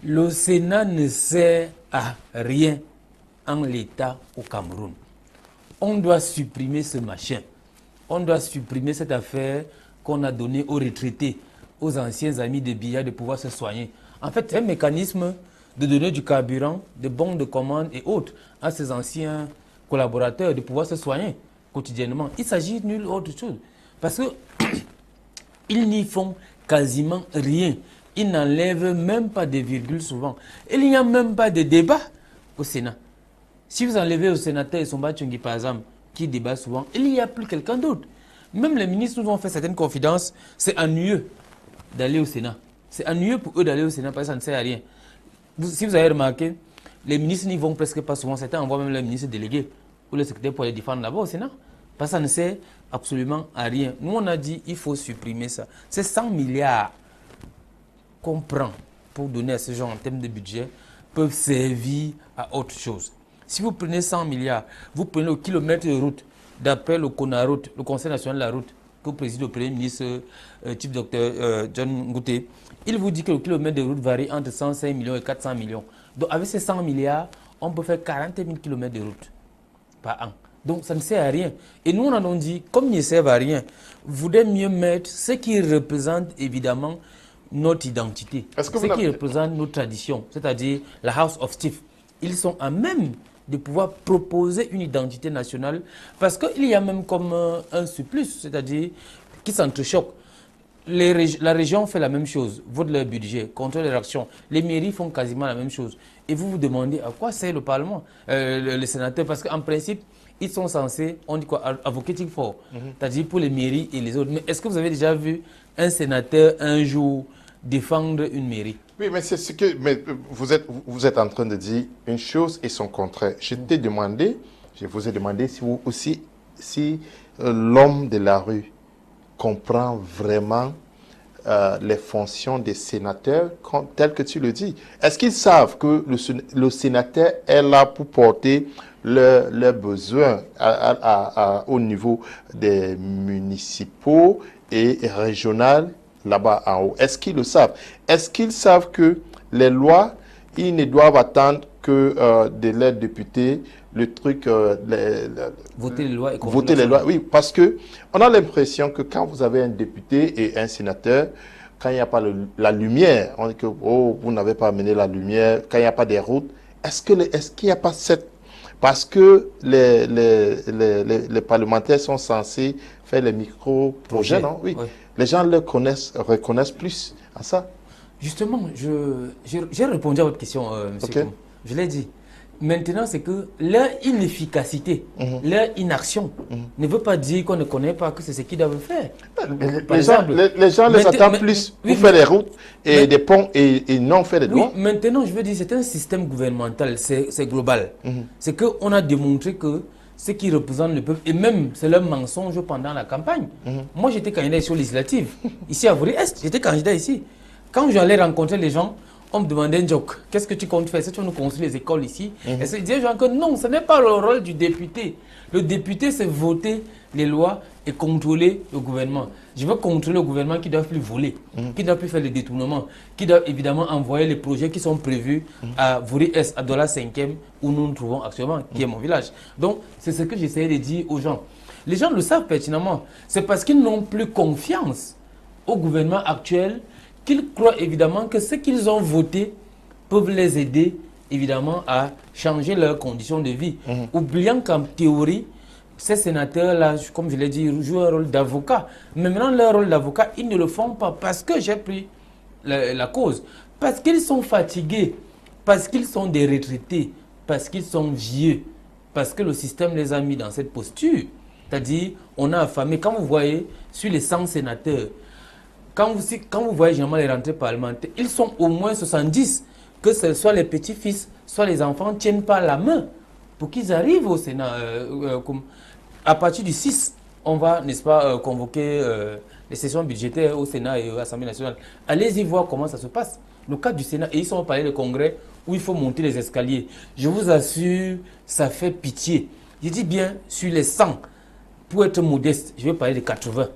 Speaker 4: Le Sénat ne sert à rien en l'État au Cameroun. On doit supprimer ce machin. On doit supprimer cette affaire qu'on a donnée aux retraités, aux anciens amis de billard de pouvoir se soigner. En fait, c'est un mécanisme de donner du carburant, de bons de commande et autres à ces anciens collaborateurs de pouvoir se soigner. quotidiennement. Il s'agit de nulle autre chose. Parce que ils n'y font quasiment rien. Ils n'enlèvent même pas des virgules souvent. Il n'y a même pas de débat au Sénat. Si vous enlevez au sénateur Isomba Tchongi, par exemple, qui débat souvent, il n'y a plus quelqu'un d'autre. Même les ministres nous ont fait certaines confidences. C'est ennuyeux d'aller au Sénat. C'est ennuyeux pour eux d'aller au Sénat parce que ça ne sert à rien. Si vous avez remarqué, les ministres n'y vont presque pas souvent. Certains envoient même les ministres délégués ou les secrétaires pour les défendre là-bas au Sénat. Parce que ça ne sert absolument à rien. Nous, on a dit qu'il faut supprimer ça. C'est 100 milliards qu'on prend pour donner à ce genre en termes de budget peuvent servir à autre chose. Si vous prenez 100 milliards, vous prenez le kilomètre de route, d'après le CONAROUTE, le Conseil national de la route, que préside le Premier ministre, type docteur John Ngouté, il vous dit que le kilomètre de route varie entre 105 millions et 400 millions. Donc avec ces 100 milliards, on peut faire 40 000 kilomètres de route par an. Donc ça ne sert à rien. Et nous, on en a dit, comme ils ne servent à rien, vous voulez mieux mettre ce qui représente évidemment notre identité, ce qui représente nos traditions, c'est-à-dire la House of Chiefs. Ils sont à même de pouvoir proposer une identité nationale parce qu'il y a même comme un surplus, c'est-à-dire qui s'entrechoquent. La région fait la même chose, vote leur budget, contrôle les actions. Les mairies font quasiment la même chose. Et vous vous demandez à quoi sert le Parlement, les sénateurs, parce qu'en principe, ils sont censés, on dit quoi, advocating for, c'est-à-dire pour les mairies et les autres. Mais est-ce que vous avez déjà vu un sénateur un jour défendre une mairie?
Speaker 1: Oui, mais c'est ce que vous êtes en train de dire une chose et son contraire. Je vous ai demandé si vous aussi, si l'homme de la rue comprend vraiment les fonctions des sénateurs tel que tu le dis. Est-ce qu'ils savent que le sénateur est là pour porter leurs besoins au niveau des municipaux et régionaux là-bas en haut? Est-ce qu'ils le savent? Est-ce qu'ils savent que les lois, ils ne doivent attendre que de leurs députés, le truc...
Speaker 4: voter les lois et
Speaker 1: voter les lois, oui, parce que on a l'impression que quand vous avez un député et un sénateur, quand il n'y a pas la lumière, on dit que oh, vous n'avez pas amené la lumière, quand il n'y a pas des routes, est-ce qu'il n'y a pas cette... Parce que les parlementaires sont censés faire les micro-projets, non? Oui. Oui. Les gens reconnaissent plus à ça.
Speaker 4: Justement, j'ai répondu à votre question, monsieur. Okay. Je l'ai dit. Maintenant, c'est que leur inefficacité, leur inaction ne veut pas dire qu'on ne connaît pas que c'est ce qu'ils doivent faire.
Speaker 1: Les gens les attendent plus pour faire des routes et des ponts et non faire des droits.
Speaker 4: Oui, maintenant, je veux dire, c'est un système gouvernemental, c'est global. C'est qu'on a démontré que ce qui représente le peuple, et même c'est leur mensonge pendant la campagne. Moi, j'étais candidat ici aux législatives, ici à Vori-Est, j'étais candidat ici. Quand j'allais rencontrer les gens, on me demandait, Njock, qu'est-ce que tu comptes faire? Est-ce que tu vas nous construire les écoles ici? Et je disais que non, ce n'est pas le rôle du député. Le député, c'est voter les lois et contrôler le gouvernement. Je veux contrôler le gouvernement qui ne doit plus voler, qui ne doit plus faire les détournements, qui doit évidemment envoyer les projets qui sont prévus à Vori-Est, à Dola 5e, où nous nous trouvons actuellement, qui est mon village. Donc, c'est ce que j'essayais de dire aux gens. Les gens le savent pertinemment. C'est parce qu'ils n'ont plus confiance au gouvernement actuel qu'ils croient évidemment que ce qu'ils ont voté peuvent les aider évidemment à changer leurs conditions de vie. Oubliant qu'en théorie, ces sénateurs-là, comme je l'ai dit, jouent un rôle d'avocat. Mais maintenant, leur rôle d'avocat, ils ne le font pas parce que j'ai pris la cause. Parce qu'ils sont fatigués, parce qu'ils sont des retraités, parce qu'ils sont vieux, parce que le système les a mis dans cette posture. C'est-à-dire, on a affamé. Quand vous voyez, sur les 100 sénateurs, quand vous voyez généralement les rentrées parlementaires, ils sont au moins 70, que ce soit les petits-fils, soit les enfants, ne tiennent pas la main pour qu'ils arrivent au Sénat. À partir du 6, on va, n'est-ce pas, convoquer les sessions budgétaires au Sénat et à l'Assemblée nationale. Allez-y voir comment ça se passe. Le cadre du Sénat, et ils sont au palais de congrès où il faut monter les escaliers. Je vous assure, ça fait pitié. Je dis bien, sur les 100, pour être modeste, je vais parler de 80.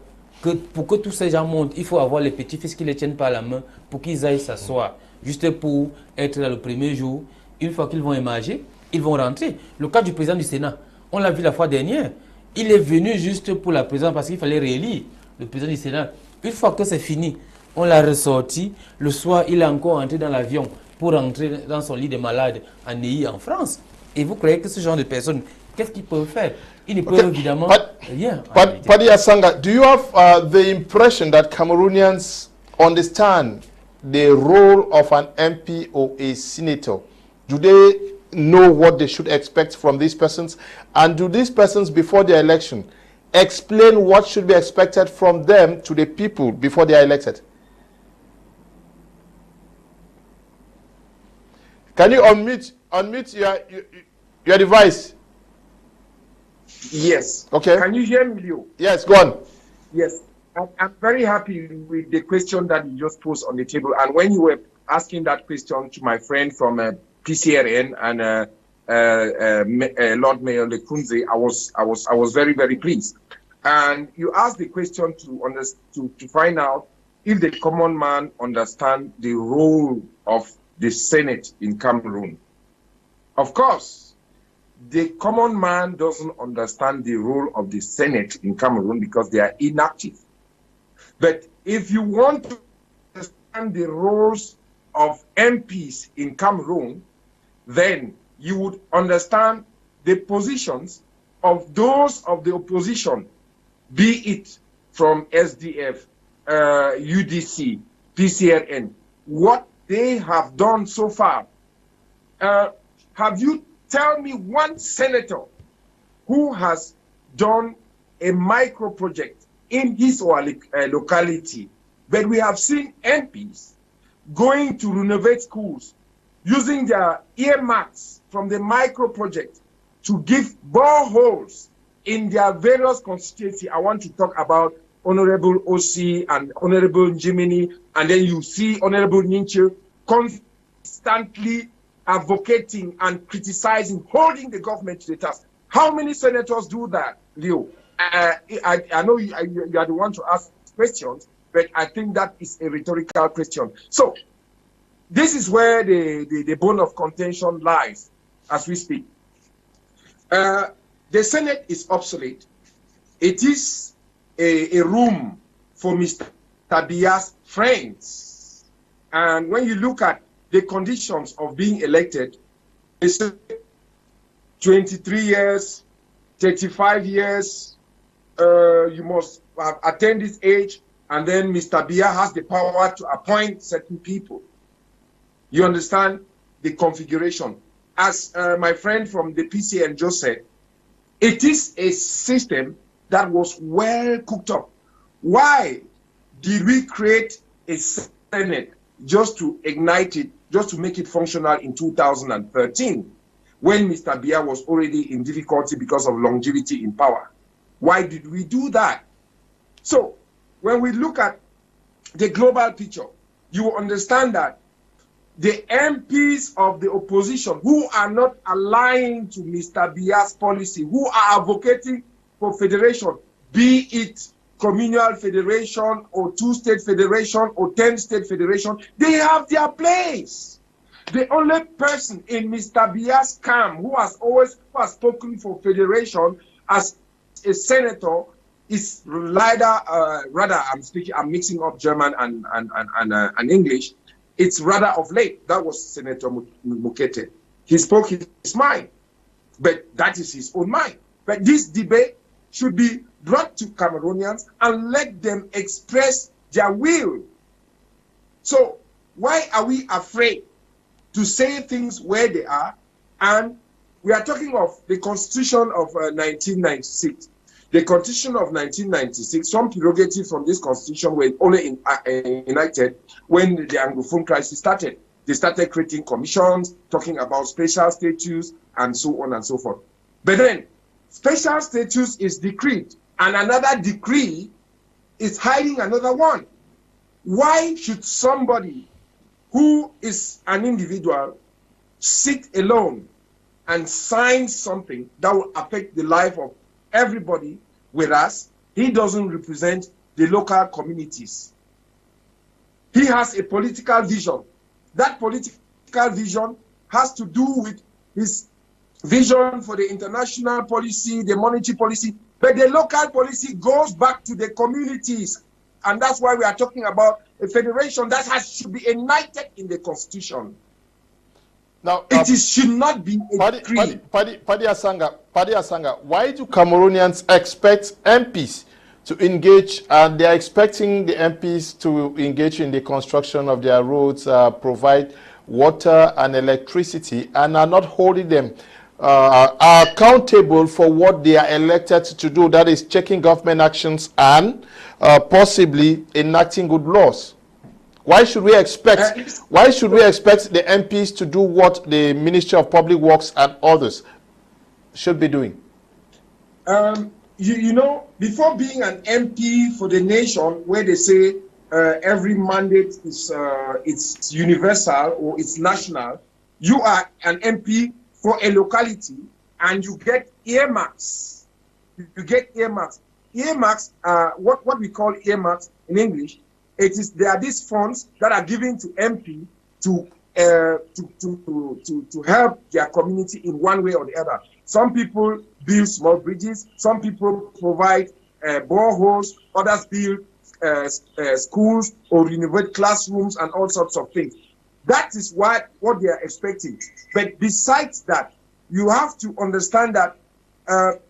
Speaker 4: Pour que tous ces gens montent, il faut avoir les petits-fils qui les tiennent par la main pour qu'ils aillent s'asseoir. Juste pour être là le premier jour. Une fois qu'ils vont émerger, ils vont rentrer. Le cas du président du Sénat, on l'a vu la fois dernière. Il est venu juste pour la présidence parce qu'il fallait réélire le président du Sénat. Une fois que c'est fini, on l'a ressorti. Le soir, il est encore entré dans l'avion pour rentrer dans son lit de malade en Neuilly, en France. Et vous croyez que ce genre de personnes qu'est-ce qu'ils peuvent faire? Ils ne peuvent évidemment rien.
Speaker 1: Paddy Asanga, do you have the impression that Cameroonians understand the role of an MP or a senator? Do they know what they should expect from these persons? And do these persons, before the election, explain what should be expected from them to the people before they are elected? Can you unmute your device?
Speaker 3: Yes.
Speaker 1: Okay.
Speaker 3: Can you hear me, Leo?
Speaker 1: Yes, go on.
Speaker 3: Yes. I'm very happy with the question that you just posed on the table. And when you were asking that question to my friend from PCRN and Lord Mayor Lekunze, I was very, very pleased. And you asked the question to find out if the common man understands the role of the Senate in Cameroon. Of course, the common man doesn't understand the role of the Senate in Cameroon because they are inactive. But if you want to understand the roles of MPs in Cameroon, then you would understand the positions of those of the opposition, be it from SDF, UDC, PCRN, what they have done so far. Have you tell me one senator who has done a micro project in his or locality? But we have seen MPs going to renovate schools, using their earmarks from the micro project to give boreholes in their various constituencies. I want to talk about Honorable OC and Honorable Jiminy, and then you see Honorable Ninche constantly advocating and criticizing, holding the government to the task. How many senators do that, Leo? I know you are the one to ask questions, but I think that is a rhetorical question. So this is where the bone of contention lies as we speak. The Senate is obsolete. It is a room for Mr. Biya's friends. And when you look at the conditions of being elected, they say 23 years, 35 years, you must have attained this age, and then Mr. Biya has the power to appoint certain people. You understand the configuration. As my friend from the PCN just said, it is a system that was well cooked up. Why did we create a Senate just to ignite it, just to make it functional in 2013, when Mr. Biya was already in difficulty because of longevity in power? Why did we do that? So, when we look at the global picture, you will understand that the MPs of the opposition who are not aligned to Mr. Biya's policy, who are advocating for federation, be it communal federation or two-state federation or 10-state federation, they have their place. The only person in Mr. Biya's camp who has always spoken for federation as a senator is I'm mixing up German and English. It's rather of late. That was Senator Mukete. He spoke his mind, but that is his own mind. But this debate should be brought to Cameroonians and let them express their will. So why are we afraid to say things where they are? And we are talking of the Constitution of 1996. The Constitution of 1996, some prerogatives from this Constitution were only enacted when the Anglophone crisis started. They started creating commissions, talking about special status, and so on and so forth. But then, special status is decreed, and another decree is hiding another one. Why should somebody who is an individual sit alone and sign something that will affect the life of everybody, whereas he doesn't represent the local communities? He has a political vision. That political vision has to do with his vision for the international policy, the monetary policy, but the local policy goes back to the communities. And that's why we are talking about a federation that should be enacted in the Constitution.
Speaker 1: Now,
Speaker 3: should not be a decree.
Speaker 1: Paddy Asanga, why do Cameroonians expect MPs to engage, and they are expecting the MPs to engage in the construction of their roads, provide water and electricity, and are not holding them are accountable for what they are elected to do, that is checking government actions and possibly enacting good laws? Why should we expect the MPs to do what the Ministry of Public Works and others should be doing?
Speaker 3: You know, before being an MP for the nation, where they say every mandate is it's universal or it's national, you are an MP for a locality and you get earmarks. You get earmarks. Earmarks are what we call earmarks in English. They are these funds that are given to MP to help their community in one way or the other. Some people build small bridges, some people provide boreholes, others build schools or renovate classrooms and all sorts of things. That is what they are expecting. But besides that, you have to understand that our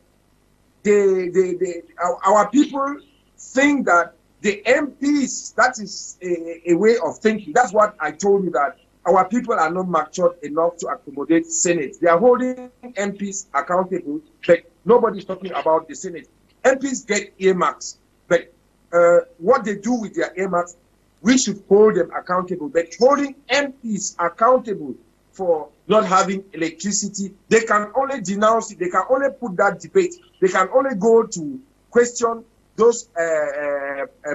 Speaker 3: people think that the MPs, that is a way of thinking. That's what I told you, that our people are not matured enough to accommodate Senate. They are holding MPs accountable, but nobody's talking about the Senate. MPs get earmarks, but what they do with their earmarks, we should hold them accountable. But holding MPs accountable for not having electricity, they can only denounce it. They can only put that debate. They can only go to question those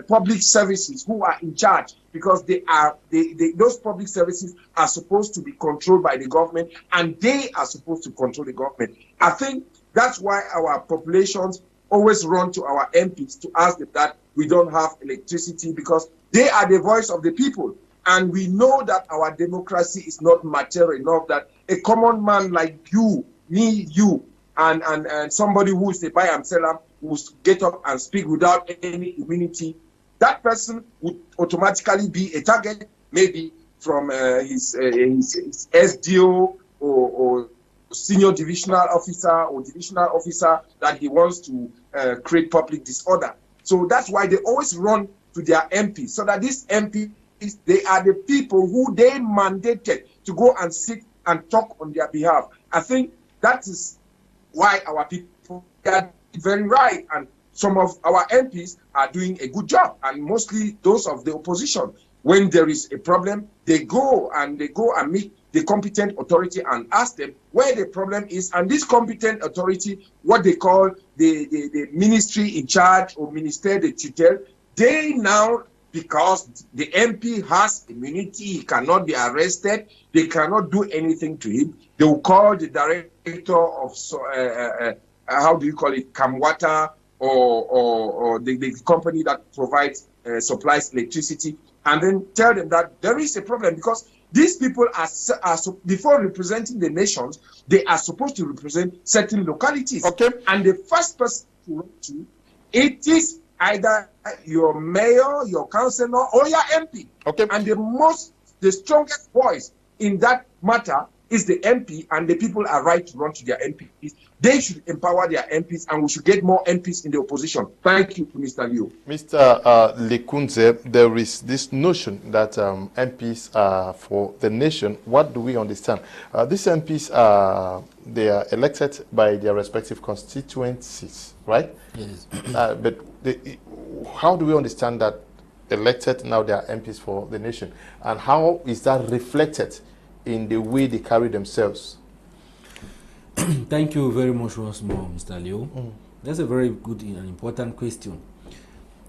Speaker 3: public services who are in charge, because those public services are supposed to be controlled by the government, and they are supposed to control the government. I think that's why our populations always run to our MPs to ask them that we don't have electricity, because they are the voice of the people. And we know that our democracy is not mature enough that a common man like you, me, you, and somebody who is a buy and seller who get up and speak without any immunity, that person would automatically be a target, maybe from his SDO or senior divisional officer or divisional officer, that he wants to create public disorder. So that's why they always run to their MPs, so that these MPs, they are the people who they mandated to go and sit and talk on their behalf. I think that is why our people are very right, and some of our MPs are doing a good job, and mostly those of the opposition. When there is a problem, they go and meet the competent authority and ask them where the problem is, and this competent authority, what they call the ministry in charge or ministère de tutelle, they now, because the MP has immunity, he cannot be arrested, they cannot do anything to him, they will call the director of how do you call it, Kamwata, or the company that provides supplies electricity, and then tell them that there is a problem, because these people are before representing the nations, they are supposed to represent certain localities. Okay. And the first person to run to, it is either your mayor, your councillor, or your MP. Okay. And the strongest voice in that matter is the MP, and the people are right to run to their MPs. They should empower their MPs, and we should get more MPs in the opposition. Thank you, Mr. Liu.
Speaker 1: Mr. Lekunze, there is this notion that MPs are for the nation. What do we understand? These MPs they are elected by their respective constituencies, right?
Speaker 2: Yes.
Speaker 1: But how do we understand that elected now they are MPs for the nation, and how is that reflected in the way they carry themselves?
Speaker 2: Thank you very much once more, Mr. Liu. That's a very good and important question.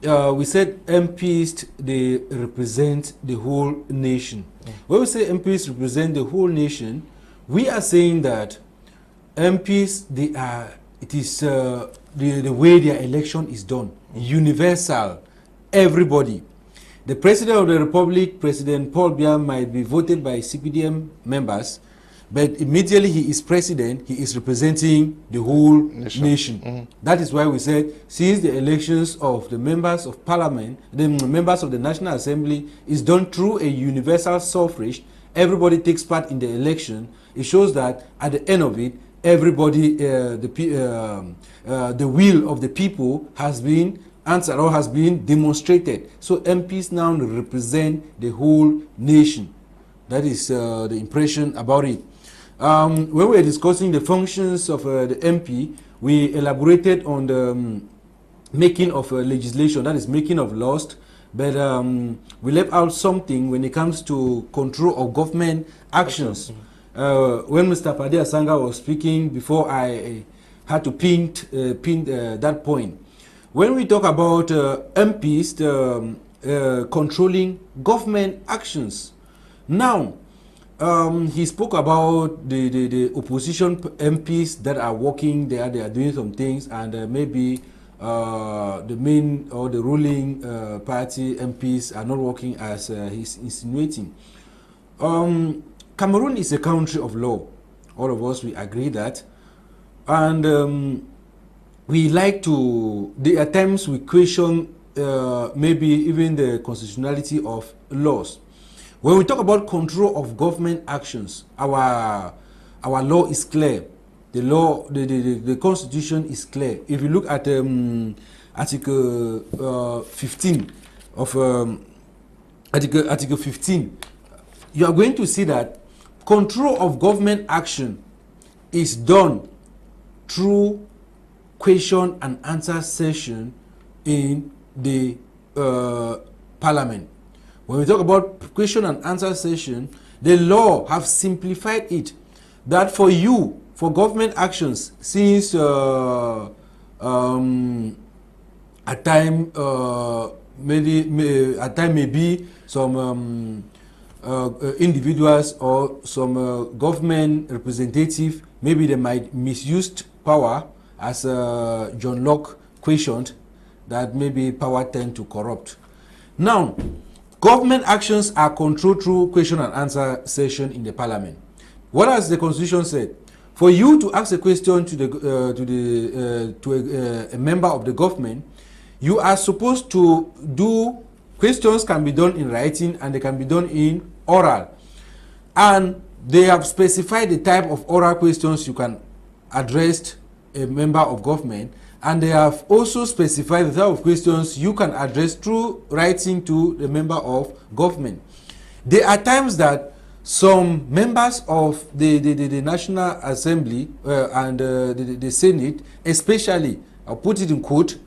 Speaker 2: We said MPs, they represent the whole nation. When we say MPs represent the whole nation, we are saying that MPs, it is the way their election is done, universal, everybody. The President of the Republic, President Paul Biya, might be voted by CPDM members, but immediately he is president, he is representing the whole nation. That is why we said, since the elections of the members of parliament, the members of the National Assembly is done through a universal suffrage, everybody takes part in the election, it shows that at the end of it, everybody, the will of the people has been answered or has been demonstrated. So MPs now represent the whole nation. That is the impression about it. When we were discussing the functions of the MP, we elaborated on the making of legislation, that is making of laws, but we left out something when it comes to control of government actions. When Mr. Paddy Asanga was speaking, before I had to pin that point. When we talk about MPs controlling government actions, now he spoke about the opposition MPs that are working there, they are doing some things, and maybe the main or the ruling party MPs are not working as he's insinuating. Cameroon is a country of law. All of us, we agree that. And we like to, there are times we question maybe even the constitutionality of laws. When we talk about control of government actions, our law is clear. The law, the constitution is clear. If you look at Article 15 of Article 15, you are going to see that control of government action is done through question and answer session in the parliament. When we talk about question and answer session, the law have simplified it that for you, for government actions, since a time maybe some individuals or some government representative, maybe they might misused power, as John Locke questioned, that maybe power tend to corrupt. Now, government actions are controlled through question and answer session in the parliament. What has the constitution said? For you to ask a question to a member of the government, you are supposed to do, questions can be done in writing and they can be done in oral. And they have specified the type of oral questions you can address a member of government, and they have also specified the type of questions you can address through writing to the member of government. There are times that some members of the National Assembly and the Senate, especially, I'll put it in quote,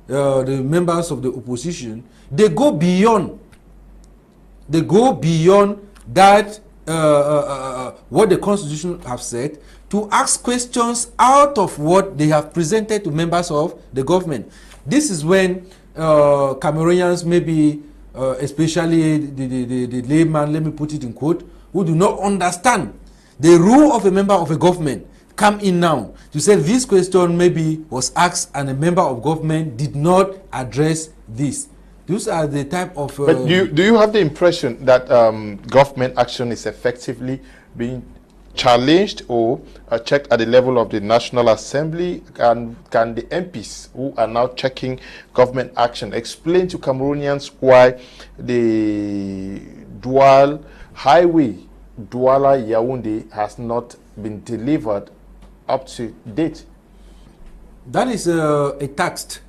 Speaker 2: the members of the opposition, they go beyond that what the constitution have said, to ask questions out of what they have presented to members of the government. This is when Cameroonians, maybe especially the layman, let me put it in quote, who do not understand the rule of a member of a government, come in now to say this question maybe was asked and a member of government did not address this. Those are the type of...
Speaker 1: but do you have the impression that government action is effectively being challenged or checked at the level of the National Assembly? And can the MPs who are now checking government action explain to Cameroonians why the dual highway, Douala-Yaoundé, has not been delivered up to date?
Speaker 2: That is a tax.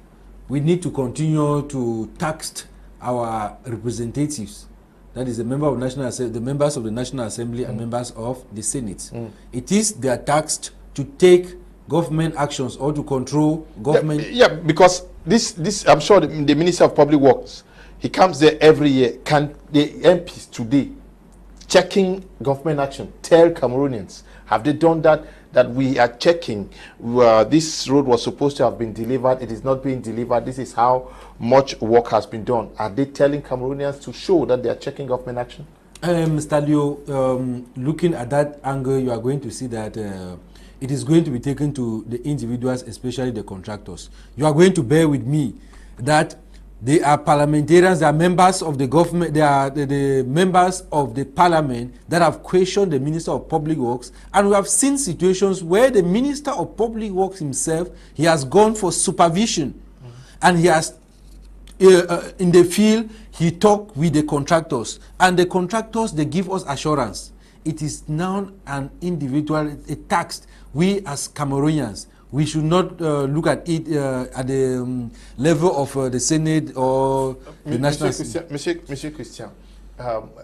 Speaker 2: We need to continue to tax our representatives. That is the member of National Assembly, the members of the National Assembly and members of the Senate. It is their tax to take government actions or to control government.
Speaker 1: Yeah, because this I'm sure the Minister of Public Works, he comes there every year. Can the MPs today, checking government action, tell Cameroonians, have they done that? That we are checking, this road was supposed to have been delivered, it is not being delivered, this is how much work has been done. Are they telling Cameroonians to show that they are checking government action?
Speaker 2: Mr. Leo, looking at that angle, you are going to see that it is going to be taken to the individuals, especially the contractors. You are going to bear with me that they are parliamentarians, they are members of the government, they are the members of the parliament that have questioned the Minister of Public Works. And we have seen situations where the Minister of Public Works himself, he has gone for supervision. And he has, in the field, he talked with the contractors. And the contractors, they give us assurance it is now an individual, a tax. We as Cameroonians, we should not look at it at the level of the Senate or the National Assembly.
Speaker 1: Monsieur Christian,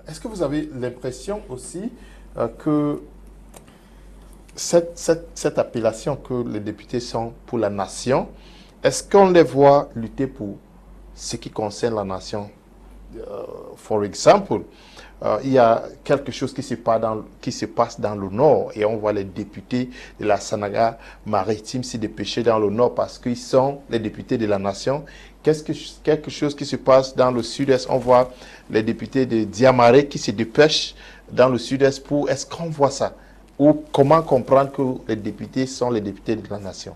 Speaker 1: est-ce que vous avez l'impression aussi que cette appellation que les députés sont pour la nation, est-ce qu'on les voit lutter pour ce qui concerne la nation? For example, il y a quelque chose qui se passe dans le nord et on voit les députés de la Sanaga maritime se dépêcher dans le nord parce qu'ils sont les députés de la nation. Quelque chose qui se passe dans le sud-est, on voit les députés de Diamaré qui se dépêchent dans le sud-est pour... Est-ce qu'on voit ça? Ou comment comprendre que les députés sont les députés de la nation?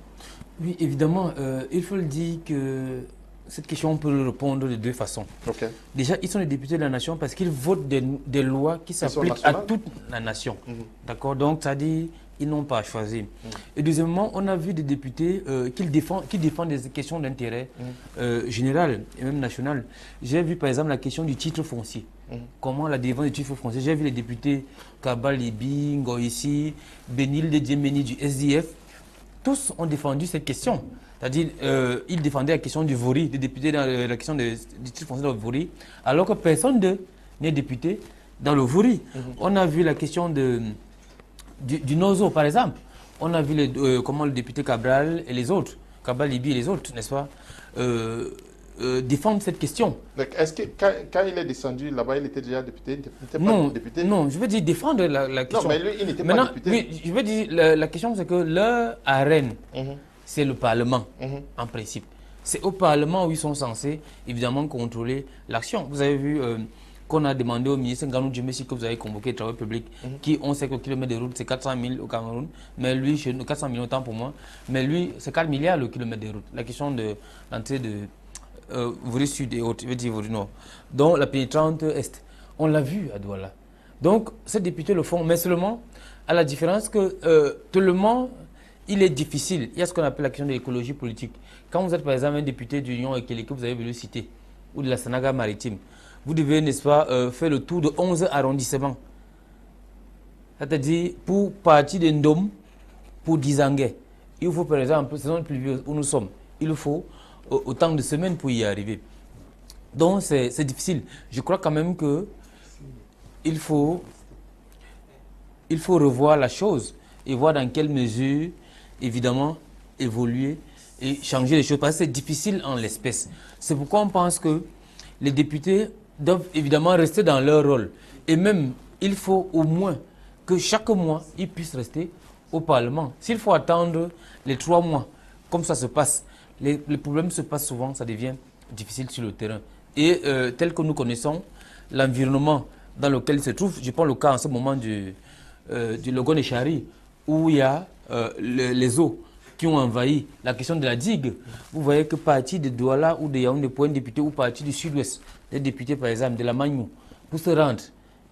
Speaker 4: Oui, évidemment, il faut le dire que cette question, on peut le répondre de deux façons.
Speaker 1: Okay.
Speaker 4: Déjà, ils sont les députés de la nation parce qu'ils votent des lois qui s'appliquent à toute la nation. D'accord? Donc, c'est-à-dire, ils n'ont pas choisi. Et deuxièmement, on a vu des députés qui défendent des questions d'intérêt général et même national. J'ai vu par exemple la question du titre foncier. Comment la défense du titre foncier. J'ai vu les députés Kabalibi, Ngoïsi, Benil de Djemeni du SDF. Tous ont défendu cette question. C'est-à-dire, ils défendaient la question du Vori, des députés dans la question du titre foncier dans le Vori, alors que personne n'est député dans le Vori. On a vu la question du Nozo, par exemple. On a vu comment le député Cabral et les autres, Cabral Libi et les autres, n'est-ce pas, défendre cette question.
Speaker 1: Est-ce que quand il est descendu là-bas, il était déjà député?
Speaker 4: Non, député? Non, je veux dire défendre la question.
Speaker 1: Non, mais lui, il n'était pas député.
Speaker 4: Oui, je veux dire, la question c'est que leur arène, c'est le Parlement, en principe. C'est au Parlement où ils sont censés, évidemment, contrôler l'action. Vous avez vu qu'on a demandé au ministre Nganou Djemesi que vous avez convoqué les travaux publics, qui, on sait que le kilomètre de route, c'est 400 000 au Cameroun, mais lui, chez nous, 400 000 autant pour moi, mais lui, c'est 4 milliards le kilomètre de route. La question de l'entrée de Vori Sud et autres, je veux dire Vori Nord, donc la pénétrante Est, on l'a vu à Douala. Donc, ces députés le font, mais seulement à la différence que tout le monde, il est difficile. Il y a ce qu'on appelle la question de l'écologie politique. Quand vous êtes par exemple un député d'Union et que vous avez voulu citer, ou de la Sanaga maritime, vous devez, n'est-ce pas, faire le tour de 11 arrondissements. C'est-à-dire, pour partir de Ndom, pour Dizangue, il faut par exemple, saison pluvieuse où nous sommes, il faut autant de semaines pour y arriver. Donc c'est difficile. Je crois quand même que il faut revoir la chose et voir dans quelle mesure, évidemment, évoluer et changer les choses. Parce que c'est difficile en l'espèce. C'est pourquoi on pense que les députés doivent évidemment rester dans leur rôle. Et même, il faut au moins que chaque mois, ils puissent rester au Parlement. S'il faut attendre les 3 mois, comme ça se passe, les problèmes se passent souvent, ça devient difficile sur le terrain. Et tel que nous connaissons l'environnement dans lequel il se trouve, je prends le cas en ce moment du Logon et Chari, où il y a les eaux qui ont envahi la question de la digue. Vous voyez que partir de Douala ou de Yaoundé pour un député ou partir du sud-ouest, des députés par exemple de la Magnou, pour se rendre,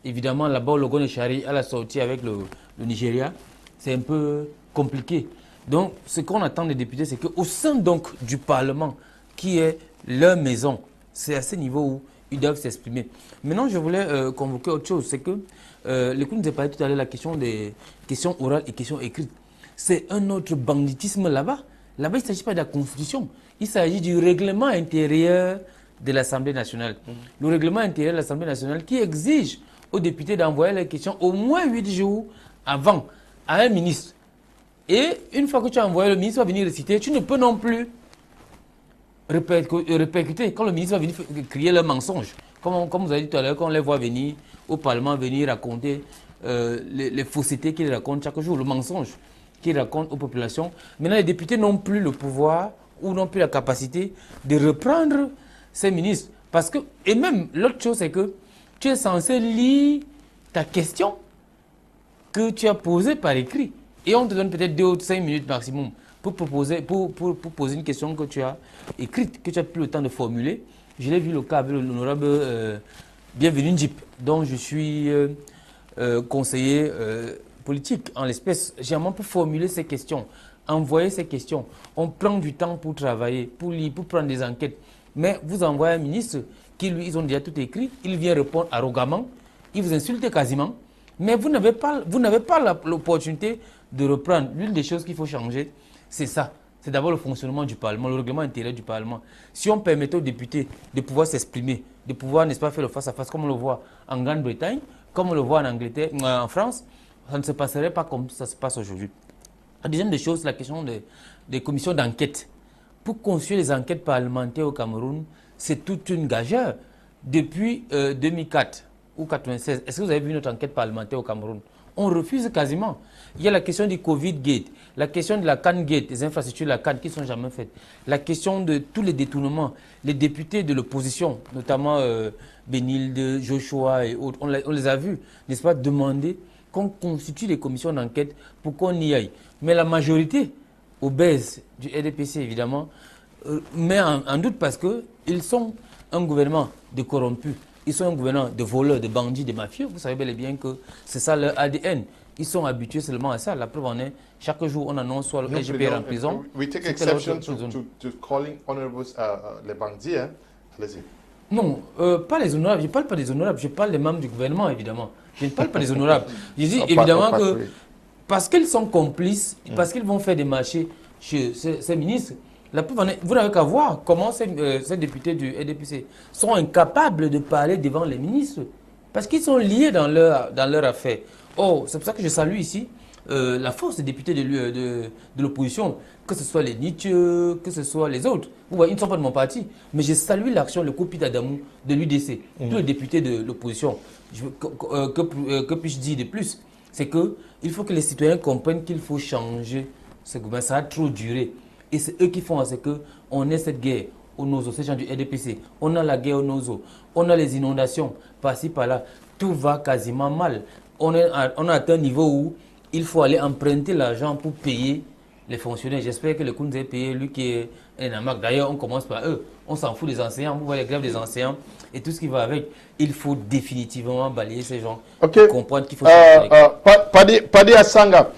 Speaker 4: évidemment là-bas au Logon et Chari, à la sortie avec le Nigeria, c'est un peu compliqué. Donc ce qu'on attend des députés, c'est qu'au sein donc du Parlement, qui est leur maison, c'est à ce niveau où ils doivent s'exprimer. Maintenant, je voulais convoquer autre chose, c'est que Lekunze a parlé tout à l'heure de la question des questions orales et questions écrites. C'est un autre banditisme là-bas. Là-bas, il ne s'agit pas de la Constitution, il s'agit du règlement intérieur de l'Assemblée nationale. Le règlement intérieur de l'Assemblée nationale qui exige aux députés d'envoyer les questions au moins 8 jours avant à un ministre. Et une fois que tu as envoyé, le ministre va venir réciter, tu ne peux non plus répercuter quand le ministre va venir crier le mensonge. Comme vous avez dit tout à l'heure, quand on les voit venir au Parlement, venir raconter les faussetés qu'ils racontent chaque jour, le mensonge qu'ils racontent aux populations. Maintenant, les députés n'ont plus le pouvoir ou n'ont plus la capacité de reprendre ces ministres. Parce que, et même, l'autre chose, c'est que tu es censé lire ta question que tu as posée par écrit. Et on te donne peut-être 2 ou 5 minutes maximum pour poser une question que tu as écrite, que tu n'as plus le temps de formuler. Je l'ai vu le cas avec l'honorable Bienvenu Njip, dont je suis conseiller politique en l'espèce. Généralement, pour formuler ces questions, envoyer ces questions, on prend du temps pour travailler, pour lire, pour prendre des enquêtes. Mais vous envoyez un ministre qui, lui, ils ont déjà tout écrit, il vient répondre arrogamment, il vous insulte quasiment. Mais vous n'avez pas l'opportunité de reprendre. L'une des choses qu'il faut changer, c'est ça. C'est d'abord le fonctionnement du Parlement, le règlement intérieur du Parlement. Si on permettait aux députés de pouvoir s'exprimer, de pouvoir, n'est-ce pas, faire le face-à-face, comme on le voit en Grande-Bretagne, comme on le voit en Angleterre, en France, ça ne se passerait pas comme ça se passe aujourd'hui. La deuxième des choses, la question des commissions d'enquête. Pour construire les enquêtes parlementaires au Cameroun, c'est toute une gageure. Depuis 2004 ou 1996, est-ce que vous avez vu notre enquête parlementaire au Cameroun? On refuse quasiment. Il y a la question du Covid-Gate, la question de la CAN-Gate, les infrastructures de la CAN qui ne sont jamais faites, la question de tous les détournements. Les députés de l'opposition, notamment Benilde, Joshua et autres, on les a vus, n'est-ce pas, demander qu'on constitue des commissions d'enquête pour qu'on y aille. Mais la majorité obèse du RDPC, évidemment, met en doute parce qu'ils sont un gouvernement de corrompus. Ils sont un gouvernement de voleurs, de bandits, de mafieux. Vous savez bel et bien que c'est ça leur ADN. Ils sont habitués seulement à ça. La preuve en est, chaque jour, on annonce soit le SGPR en prison.
Speaker 1: We take exception to calling honorables les bandits. Hein? Allez-y.
Speaker 4: Non, pas les honorables. Je ne parle pas des honorables. Je parle des membres du gouvernement, évidemment. Je ne parle pas des honorables. Je dis évidemment que parce qu'ils sont complices, parce qu'ils vont faire des marchés chez ces ministres, la preuve en est, vous n'avez qu'à voir comment ces députés du RDPC sont incapables de parler devant les ministres. Parce qu'ils sont liés dans leur affaire. Oh, c'est pour ça que je salue ici la force des députés de l'opposition, que ce soit les Nietzsche, que ce soit les autres. Vous voyez, ils ne sont pas de mon parti. Mais je salue l'action, le coup d'Adamou de l'UDC, tous les députés de l'opposition. Que puis-je dire de plus? C'est qu'il faut que les citoyens comprennent qu'il faut changer ce gouvernement. Ça a trop duré. Et c'est eux qui font à ce qu'on ait cette guerre au Nozo, ces gens du RDPC. On a la guerre au Nozo. On a les inondations par-ci, par-là. Tout va quasiment mal. On a atteint un niveau où il faut aller emprunter l'argent pour payer les fonctionnaires. J'espère que Lekunze est payé, lui qui est un amac. D'ailleurs, on commence par eux. On s'en fout des enseignants. Vous voyez les grèves des enseignants et tout ce qui va avec. Il faut définitivement balayer ces gens pour comprendre qu'il faut changer.
Speaker 1: Paddy Asanga,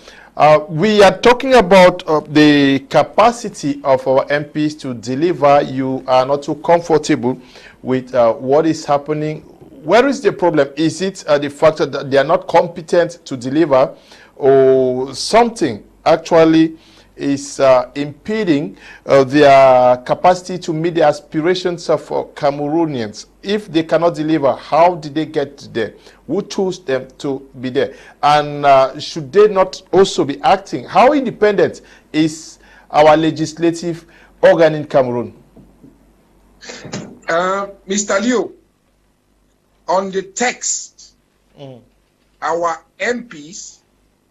Speaker 1: we are talking about the capacity of our MPs to deliver. You are not too comfortable with what is happening. Where is the problem? Is it the fact that they are not competent to deliver, or something actually is impeding their capacity to meet the aspirations of Cameroonians? If they cannot deliver, how did they get there? Who chose them to be there? And should they not also be acting? How independent is our legislative organ in Cameroon?
Speaker 3: Mr. Liu, on the text, our MPs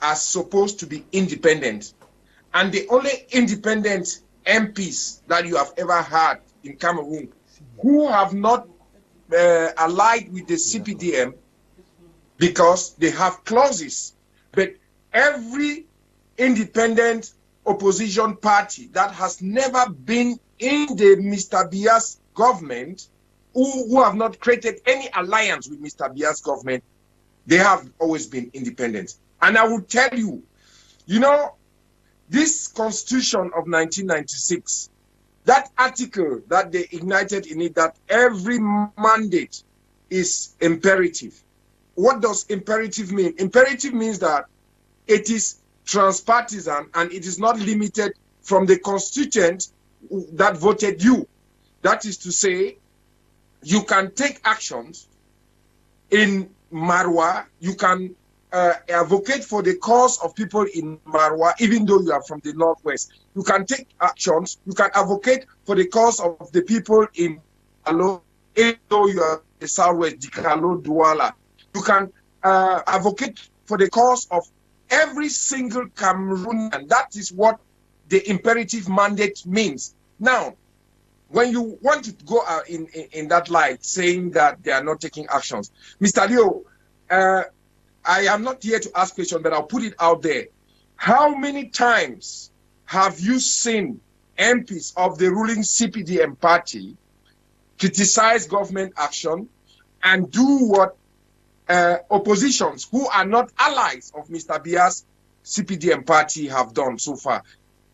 Speaker 3: are supposed to be independent. And the only independent MPs that you have ever had in Cameroon who have not allied with the CPDM because they have clauses. But every independent opposition party that has never been in the Mr. Biya's government, who have not created any alliance with Mr. Biya's government, they have always been independent. And I will tell you, you know, this constitution of 1996, that article that they ignited in it, that every mandate is imperative. What does imperative mean? Imperative means that it is transpartisan and it is not limited from the constituents that voted you. That is to say, you can take actions in Marwa, you can advocate for the cause of people in Marwa, even though you are from the Northwest. You can take actions, you can advocate for the cause of the people in Alo, even though you are the Southwest, Dikalo, Douala. You can advocate for the cause of every single Cameroonian. That is what the imperative mandate means. Now, when you want to go in that light, saying that they are not taking actions, Mr. Leo, I am not here to ask questions, but I'll put it out there. How many times have you seen MPs of the ruling CPDM party criticize government action and do what oppositions who are not allies of Mr. Biya's CPDM party have done so far?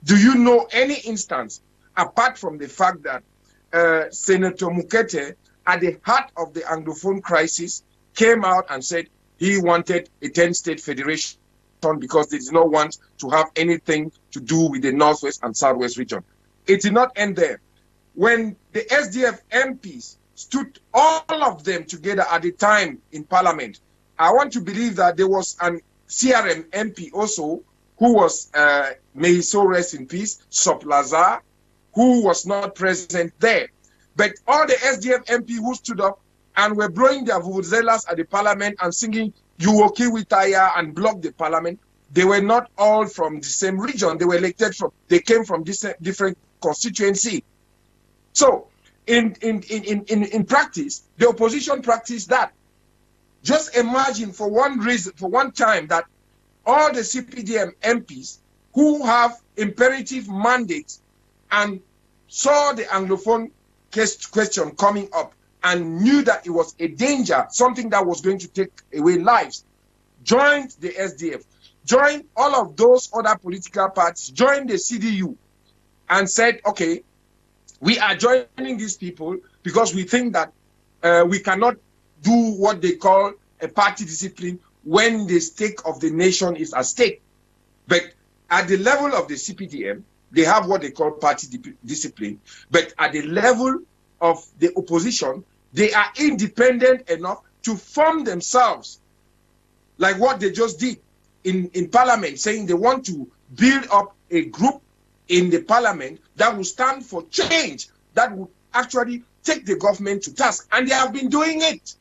Speaker 3: Do you know any instance, apart from the fact that Senator Mukete, at the heart of the Anglophone crisis, came out and said, he wanted a 10-state federation because they did not want to have anything to do with the Northwest and Southwest region. It did not end there. When the SDF MPs stood all of them together at the time in Parliament, I want to believe that there was an CRM MP also who was, may he so rest in peace, Soplaza, who was not present there. But all the SDF MP who stood up and were blowing their vuvuzelas at the Parliament and singing Yuwoki Witaya and blocked the Parliament, they were not all from the same region. They were elected from, they came from different constituency. So in practice, the opposition practiced that. Just imagine for one reason, for one time, that all the CPDM MPs who have imperative mandates and saw the Anglophone question coming up and knew that it was a danger, something that was going to take away lives, joined the SDF, joined all of those other political parties, joined the CDU, and said, okay, we are joining these people because we think that we cannot do what they call a party discipline when the stake of the nation is at stake. But at the level of the CPDM, they have what they call party discipline. But at the level of the opposition, they are independent enough to form themselves, like what they just did in Parliament, saying they want to build up a group in the Parliament that will stand for change, that will actually take the government to task. And they have been doing it.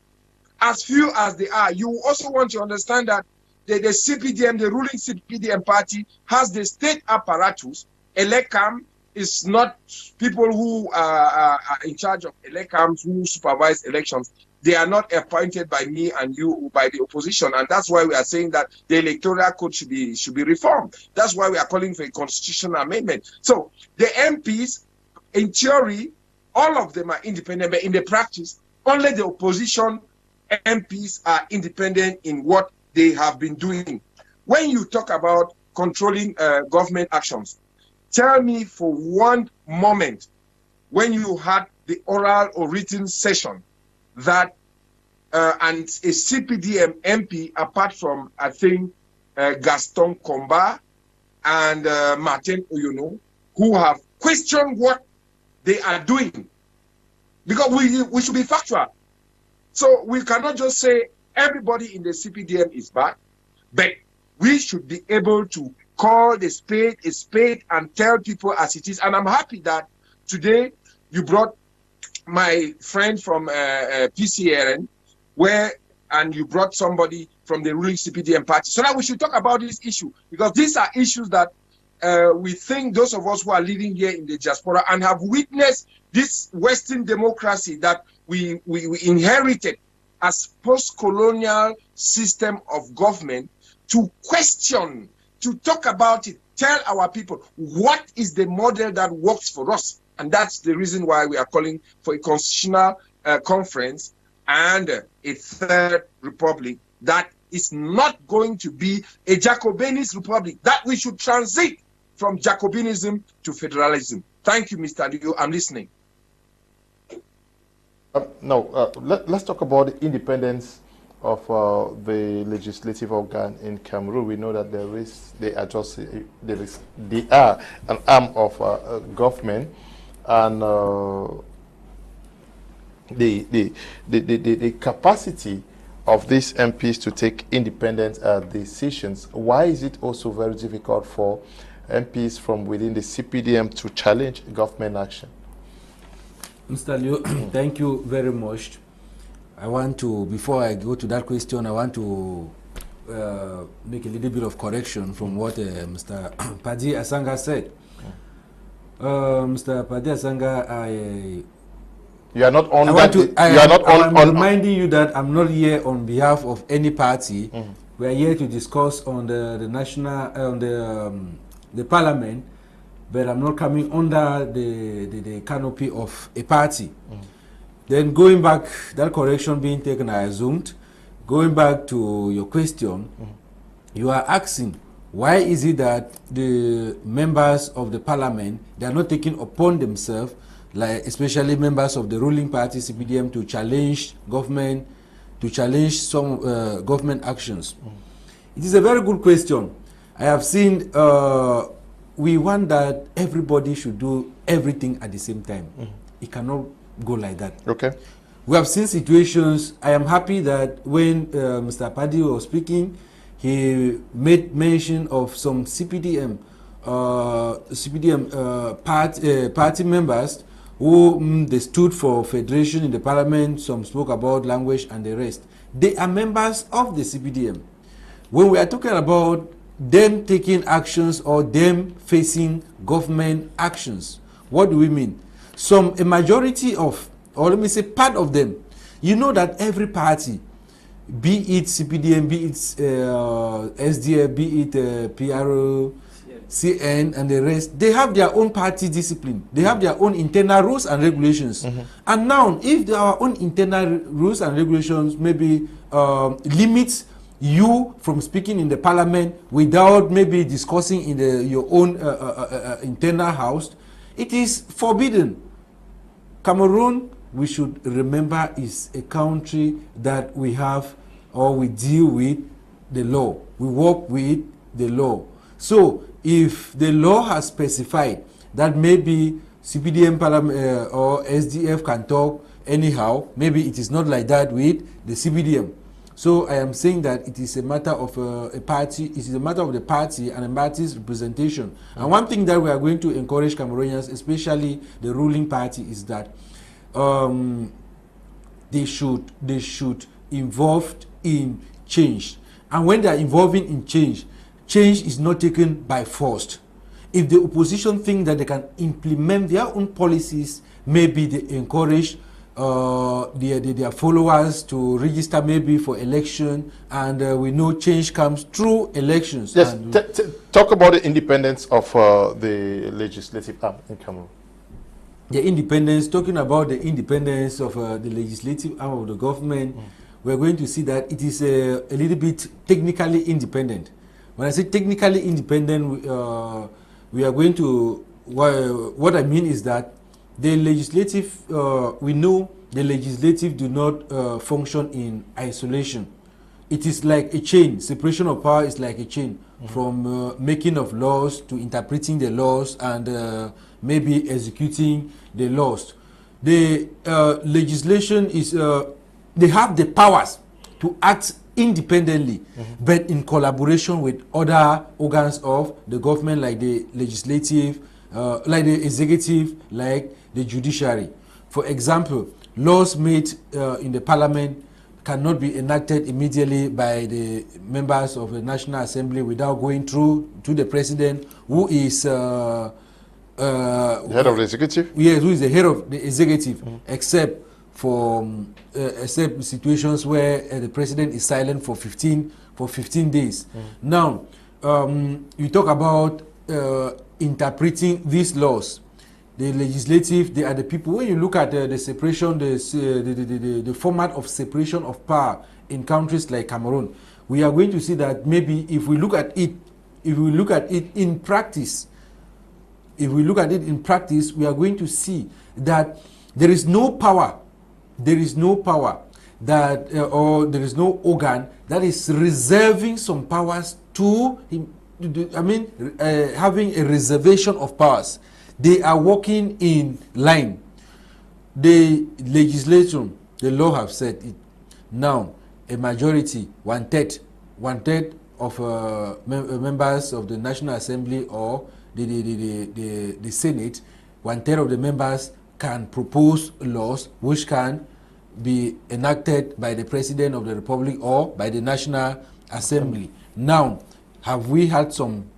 Speaker 3: As few as they are, you also want to understand that the CPDM, the ruling CPDM party, has the state apparatus. Elecam is not people who are in charge of elecams, who supervise elections. They are not appointed by me and you, by the opposition, and that's why we are saying that the electoral code should be reformed. That's why we are calling for a constitutional amendment. So the MPs, in theory, all of them are independent, but in the practice, only the opposition MPs are independent in what they have been doing. When you talk about controlling government actions, tell me for one moment when you had the oral or written session that and a CPDM MP, apart from, I think, Gaston Komba and Martin Oyono, who have questioned what they are doing. Because we should be factual. So we cannot just say everybody in the CPDM is bad, but we should be able to call the spade a spade and tell people as it is. And I'm happy that today you brought my friend from PCRN, and you brought somebody from the ruling CPDM party, so that we should talk about this issue, because these are issues that we think those of us who are living here in the diaspora and have witnessed this Western democracy that we inherited as post-colonial system of government, to question, to talk about it, tell our people what is the model that works for us. And that's the reason why we are calling for a constitutional conference and a third republic that is not going to be a Jacobinist republic, that we should transit from Jacobinism to federalism. Thank you, Mr. Liu. I'm listening.
Speaker 1: Let's talk about the independence of the legislative organ in Cameroon. We know that they are an arm of government, and the capacity of these MPs to take independent decisions. Why is it also very difficult for MPs from within the CPDM to challenge government action?
Speaker 2: Mr. Liu, thank you very much. I want to, before I go to that question, I want to make a little bit of correction from what Mr. Paddy Asanga said. Mr. Paddy Asanga,
Speaker 1: you are not on
Speaker 2: I'm reminding you that I'm not here on behalf of any party. We are here to discuss on the national, on the parliament, but I'm not coming under the canopy of a party. Then going back, that correction being taken, I assumed, going back to your question, you are asking, why is it that the members of the parliament, they are not taking upon themselves, like especially members of the ruling party, CPDM, to challenge government to challenge some government actions? It is a very good question. I have seen, we want that everybody should do everything at the same time. It cannot go like that.
Speaker 1: Okay.
Speaker 2: We have seen situations. I am happy that when Mr. Paddy was speaking, he made mention of some CPDM party members who they stood for federation in the parliament. Some spoke about language and the rest. They are members of the CPDM. When we are talking about them taking actions or them facing government actions, what do we mean? A majority of, or let me say part of them, you know that every party, be it CPDM, be it SDF, be it PRO, CN and the rest, they have their own party discipline. They have their own internal rules and regulations. And now, if our own internal rules and regulations maybe limits you from speaking in the parliament without maybe discussing in your own internal house, it is forbidden. Cameroon, we should remember, is a country that we have, or we deal with the law. We work with the law. So if the law has specified that maybe CPDM or SDF can talk anyhow, maybe it is not like that with the CPDM. So I am saying that it is a matter of a party, it is a matter of the party and a party's representation. And one thing that we are going to encourage Cameroonians, especially the ruling party, is that they should involve in change. And when they are involving in change, change is not taken by force. If the opposition think that they can implement their own policies, maybe they encourage their followers to register maybe for election, and we know change comes through elections.
Speaker 1: Yes, talk about the independence of the legislative arm in Cameroon.
Speaker 2: The independence, talking about the independence of the legislative arm of the government, we're going to see that it is a little bit technically independent. When I say technically independent, we are going to, what I mean is that the legislative, we know the legislative do not function in isolation. It is like a chain. Separation of power is like a chain, from making of laws to interpreting the laws and maybe executing the laws. The legislation is, they have the powers to act independently, but in collaboration with other organs of the government, like the legislative, like the executive, like the judiciary. For example, laws made in the parliament cannot be enacted immediately by the members of the National Assembly without going through to the president, who is the
Speaker 1: head of the executive?
Speaker 2: Yes, who is the head of the executive, except for except situations where the president is silent for 15 days. Now, you talk about interpreting these laws. The legislative, they are the people. When you look at the separation, the format of separation of power in countries like Cameroon, we are going to see that maybe if we look at it, in practice, we are going to see that there is no power that, or there is no organ that is reserving some powers to, having a reservation of powers. They are working in line. The legislation, the law have said it. Now, a majority, one third of members of the National Assembly or the Senate, one third of the members can propose laws which can be enacted by the President of the Republic or by the National Assembly. Now, have we had some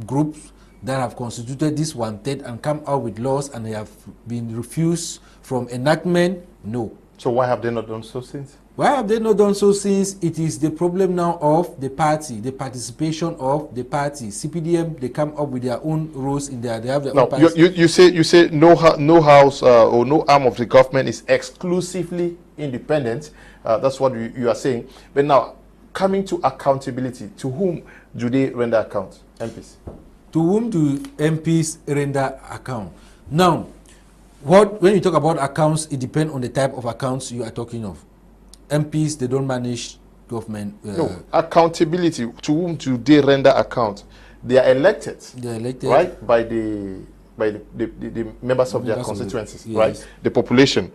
Speaker 2: groups that have constituted this one third and come out with laws and they have been refused from enactment? No.
Speaker 1: So why have they not done so since?
Speaker 2: Why have they not done so since? It is the problem now of the party, the participation of the party. CPDM, they come up with their own rules in there. They have their own party.
Speaker 1: You say no house or no arm of the government is exclusively independent. That's what you are saying. But now, coming to accountability, to whom do they render account? MPs.
Speaker 2: To whom do MPs render account? Now, when you talk about accounts, it depends on the type of accounts you are talking of. MPs, they don't manage government.
Speaker 1: No, accountability. To whom do they render account? They are elected.
Speaker 2: They are elected,
Speaker 1: right, by the members of their constituencies,
Speaker 2: yes.
Speaker 1: right? The population.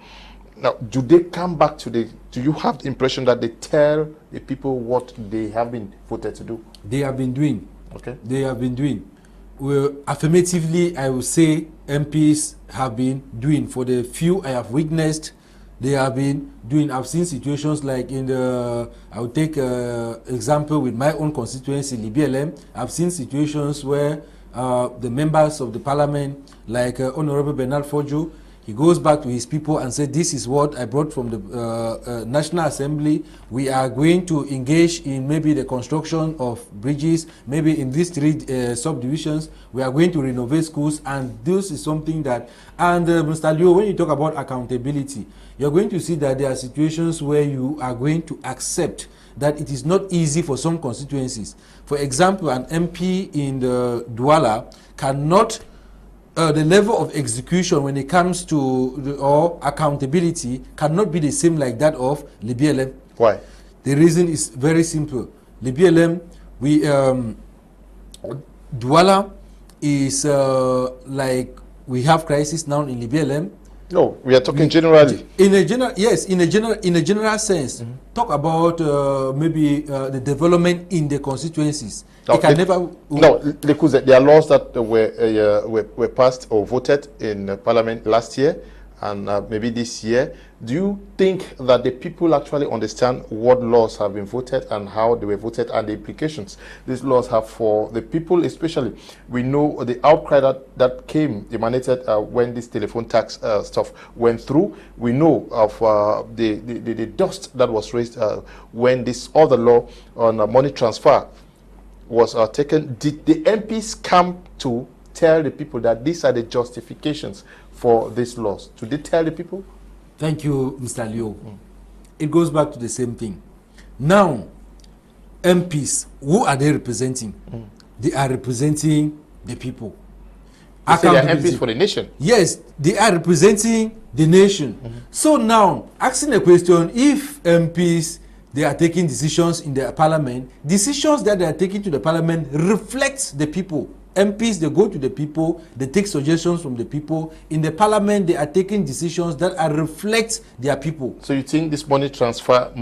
Speaker 1: Now, do they come back to the? Do you have the impression that they tell the people what they have been voted to do?
Speaker 2: They have been doing.
Speaker 1: Okay.
Speaker 2: They have been doing. Well, affirmatively, I will say MPs have been doing. For the few I have witnessed, they have been doing. I've seen situations like in the, I will take example with my own constituency, LBLM. I've seen situations where the members of the parliament, like Honorable Bernard Fojo, he goes back to his people and said, this is what I brought from the National Assembly. We are going to engage in maybe the construction of bridges, maybe in these 3 subdivisions. We are going to renovate schools, and this is something that, and Mr. Leo, when you talk about accountability, you're going to see that there are situations where you are going to accept that it is not easy for some constituencies. For example, an MP in the Douala cannot, the level of execution when it comes to or accountability cannot be the same like that of LBLM.
Speaker 1: Why?
Speaker 2: The reason is very simple. LBLM, we Douala is like we have crisis now in LBLM.
Speaker 1: No, we are talking generally.
Speaker 2: In a general, yes, in a general sense, talk about maybe the development in the constituencies.
Speaker 1: No,
Speaker 2: it can never.
Speaker 1: No, Lekunze, there are laws that were passed or voted in Parliament last year and maybe this year. Do you think that the people actually understand what laws have been voted and how they were voted and the implications these laws have for the people, especially? We know the outcry that came, emanated when this telephone tax stuff went through. We know of the dust that was raised when this other law on money transfer was taken. Did the MPs come to tell the people that these are the justifications for these laws? Did they tell the people?
Speaker 2: Thank you, Mr. Leo. It goes back to the same thing. Now, MPs, who are they representing? They are representing the people.
Speaker 1: They say they are MPs for the nation.
Speaker 2: Yes, they are representing the nation. So now, asking a question, if MPs, they are taking decisions in the parliament, decisions that they are taking to the parliament reflect the people. MPs, they go to the people, they take suggestions from the people. In the parliament, they are taking decisions that are reflect their people.
Speaker 1: So you think this money transfer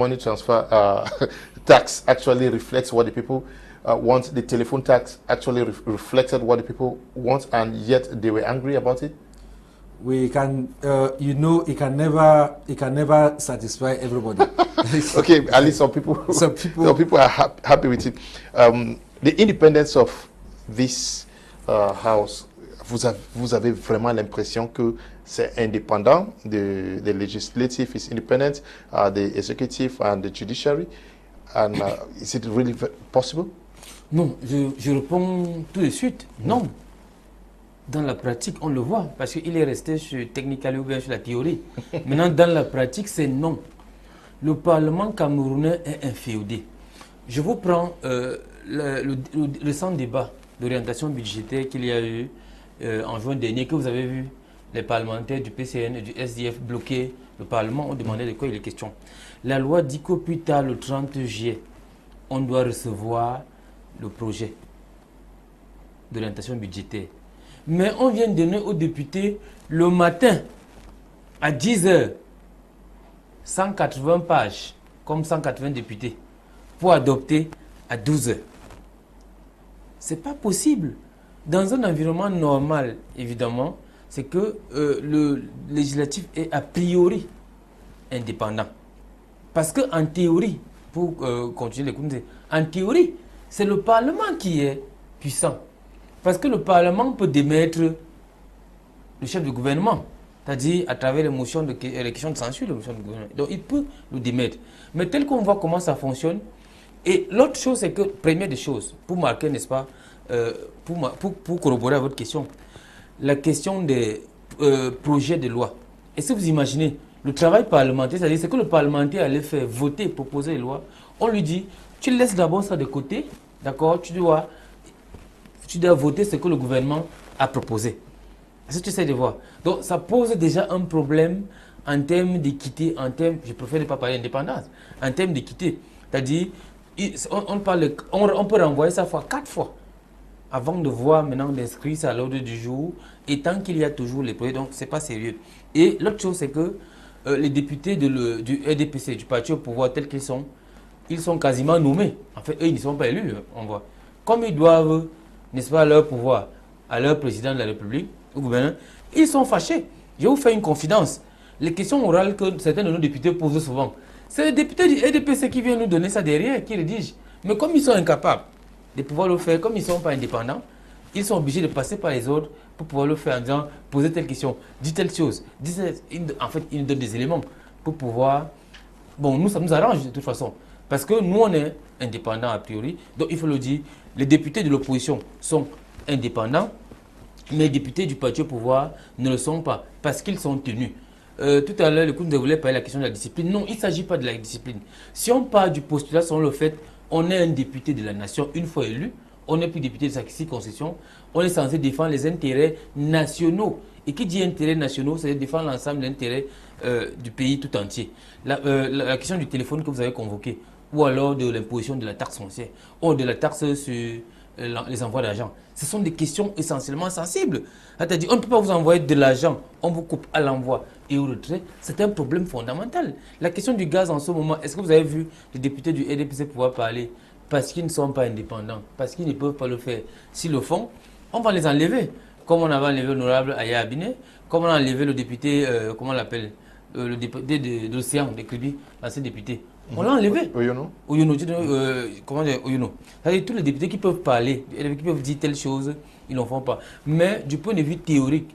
Speaker 1: tax actually reflects what the people want? The telephone tax actually reflected what the people want, and yet they were angry about it?
Speaker 2: We can, you know, it can never satisfy everybody.
Speaker 1: Okay, at least some people are happy with it. The independence of this house, vous avez vraiment l'impression que c'est indépendant, the legislative is independent, the executive and the judiciary, and is it really possible?
Speaker 4: Non, je réponds tout de suite, non. Dans la pratique, on le voit, parce qu'il est resté sur technically ou bien sur la théorie. Maintenant, dans la pratique, c'est non. Le Parlement camerounais est inféodé. Je vous prends le récent débat d'orientation budgétaire qu'il y a eu en juin dernier, que vous avez vu, les parlementaires du PCN et du SDF bloquer le Parlement ont demandé de quoi il est question. La loi dit qu'au plus tard, le 30 juillet, on doit recevoir le projet d'orientation budgétaire. Mais on vient donner aux députés le matin à 10 h 180 pages, comme 180 députés, pour adopter à 12 h. C'est pas possible. Dans un environnement normal, évidemment, c'est que le législatif est a priori indépendant. Parce qu'en théorie, pour continuer Lekunze, en théorie, c'est le Parlement qui est puissant. Parce que le Parlement peut démettre le chef du gouvernement, c'est-à-dire à travers les motions les questions de censure, les motions du gouvernement. Donc il peut le démettre. Mais tel qu'on voit comment ça fonctionne. Et l'autre chose, c'est que, première des choses, pour marquer, n'est-ce pas, pour corroborer à votre question, la question des projets de loi. Est-ce que vous imaginez le travail parlementaire, c'est-à-dire c'est que le parlementaire allait faire voter, proposer les lois, on lui dit, tu laisses d'abord ça de côté, d'accord, tu dois voter ce que le gouvernement a proposé. Est-ce que tu sais de voir? Donc ça pose déjà un problème en termes d'équité, je préfère ne pas parler d'indépendance, en termes d'équité. C'est-à-dire, on peut renvoyer ça 4 fois avant de voir maintenant d'inscrire ça à l'ordre du jour. Et tant qu'il y a toujours les projets, donc c'est pas sérieux. Et l'autre chose, c'est que les députés du RDPC, du parti au pouvoir tel qu'ils sont, ils sont quasiment nommés. En fait, eux, ils ne sont pas élus, on voit. Comme ils doivent, n'est-ce pas, leur pouvoir à leur président de la République, au gouvernement, ils sont fâchés. Je vais vous faire une confidence. Les questions orales que certains de nos députés posent souvent, c'est les députés du RDPC qui viennent nous donner ça derrière, qui rédigent. Mais comme ils sont incapables de pouvoir le faire, comme ils ne sont pas indépendants, ils sont obligés de passer par les autres pour pouvoir le faire en disant, poser telle question, dis telle chose. En fait, ils nous donnent des éléments pour pouvoir... Bon, nous, ça nous arrange de toute façon. Parce que nous, on est indépendants a priori. Donc, il faut le dire, les députés de l'opposition sont indépendants, mais les députés du parti au pouvoir ne le sont pas, parce qu'ils sont tenus. Tout à l'heure, le Lekunze voulait parler de la question de la discipline. Non, il ne s'agit pas de la discipline. Si on part du postulat selon le fait, on est un député de la nation une fois élu, on n'est plus député de sa circonscription, on est censé défendre les intérêts nationaux. Et qui dit intérêts nationaux, c'est défendre l'ensemble des intérêts du pays tout entier. La question du téléphone que vous avez convoqué, ou alors de l'imposition de la taxe foncière, ou de la taxe sur les envois d'argent, ce sont des questions essentiellement sensibles. C'est-à-dire, on ne peut pas vous envoyer de l'argent, on vous coupe à l'envoi et au retrait, c'est un problème fondamental. La question du gaz en ce moment, est-ce que vous avez vu les députés du RDPC pouvoir parler parce qu'ils ne sont pas indépendants, parce qu'ils ne peuvent pas le faire? S'ils le font, on va les enlever. Comme on avait enlevé l'honorable Aya Abine, comme on a enlevé le député, comment on l'appelle, le député de l'Océan, de Kribi, l'ancien député. On l'a enlevé.
Speaker 1: Oyono.
Speaker 4: Comment dire Oyono. C'est-à-dire tous les députés qui peuvent parler, qui peuvent dire telle chose, ils ne font pas. Mais du point de vue théorique,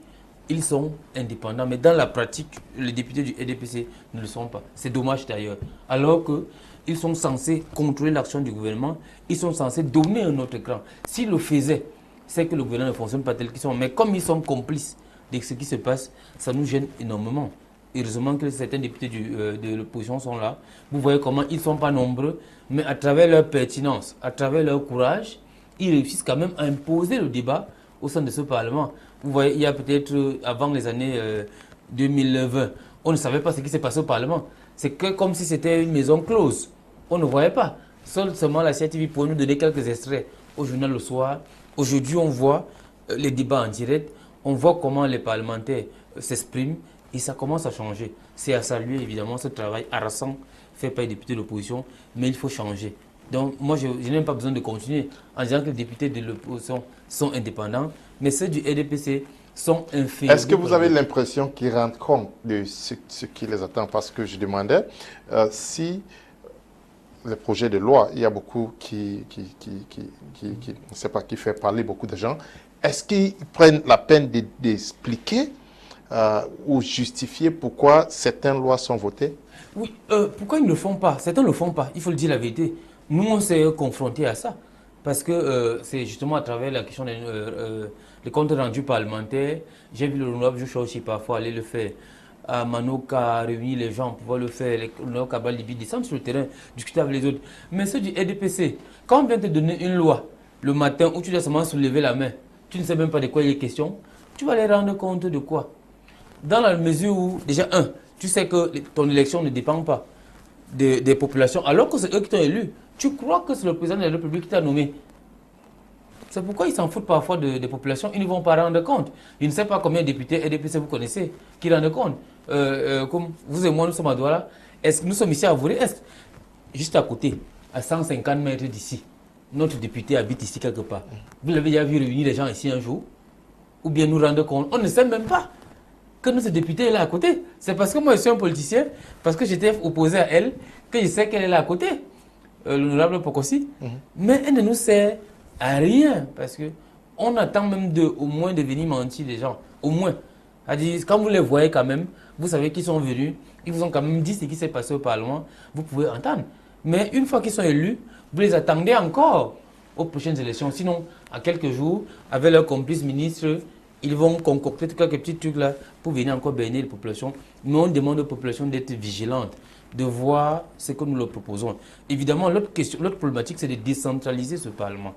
Speaker 4: ils sont indépendants. Mais dans la pratique, les députés du RDPC ne le sont pas. C'est dommage d'ailleurs. Alors qu'ils sont censés contrôler l'action du gouvernement, ils sont censés donner un autre cran. S'ils le faisaient, c'est que le gouvernement ne fonctionne pas tel qu'ils sont. Mais comme ils sont complices de ce qui se passe, ça nous gêne énormément. Heureusement que certains députés de l'opposition sont là. Vous voyez comment ils ne sont pas nombreux, mais à travers leur pertinence, à travers leur courage, ils réussissent quand même à imposer le débat au sein de ce Parlement. Vous voyez, il y a peut-être, avant les années 2020, on ne savait pas ce qui s'est passé au Parlement. C'est que comme si c'était une maison close. On ne voyait pas. Seulement la CTV pour nous donner quelques extraits au journal le soir. Aujourd'hui, on voit les débats en direct. On voit comment les parlementaires s'expriment. Et ça commence à changer. C'est à saluer évidemment ce travail harassant fait par les députés de l'opposition, mais il faut changer. Donc moi, je n'ai même pas besoin de continuer en disant que les députés de l'opposition sont indépendants, mais ceux du RDPC sont inférieurs.
Speaker 1: Est-ce que vous avez l'impression qu'ils rendent compte de ce qui les attend? Parce que je demandais si les projets de loi, il y a beaucoup qui ne sais pas, qui fait parler beaucoup de gens. Est-ce qu'ils prennent la peine d'expliquer ou justifier pourquoi certaines lois sont votées?
Speaker 4: Oui, pourquoi ils ne le font pas? Certains ne le font pas, il faut le dire la vérité. Nous, on s'est confrontés à ça. Parce que c'est justement à travers la question des comptes rendus parlementaires. J'ai vu l'honorable Joucha aussi parfois aller le faire. À Manoka, réunir les gens, pouvoir le faire. L'honorable Kabal Libi descendre sur le terrain, discuter avec les autres. Mais ceux du RDPC, quand on vient te donner une loi le matin où tu dois seulement soulever la main, tu ne sais même pas de quoi il est question, tu vas les rendre compte de quoi? Dans la mesure où, déjà, tu sais que ton élection ne dépend pas des populations, alors que c'est eux qui t'ont élu. Tu crois que c'est le président de la République qui t'a nommé. C'est pourquoi ils s'en foutent parfois des populations, ils ne vont pas rendre compte. Je ne sais pas combien de députés RDPC vous connaissez qui rendent compte. Comme vous et moi, nous sommes à Douala. Nous sommes ici à Vouré-Est, juste à côté, à 150 mètres d'ici. Notre député habite ici quelque part. Vous l'avez déjà vu réunir les gens ici un jour? Ou bien nous rendre compte? On ne sait même pas que notre député est là à côté. C'est parce que moi je suis un politicien, parce que j'étais opposé à elle, que je sais qu'elle est là à côté, l'honorable Pokosi. Mais elle ne nous sert à rien, parce qu'on attend même au moins de venir mentir les gens, au moins. C'est-à-dire, quand vous les voyez quand même, vous savez qu'ils sont venus, ils vous ont quand même dit ce qui s'est passé au Parlement, vous pouvez entendre. Mais une fois qu'ils sont élus, vous les attendez encore aux prochaines élections. Sinon, à quelques jours, avec leurs complices ministres, ils vont concocter quelques petits trucs là pour venir encore bénir les populations. Mais on demande aux populations d'être vigilantes, de voir ce que nous leur proposons. Évidemment, l'autre problématique, c'est de décentraliser ce Parlement.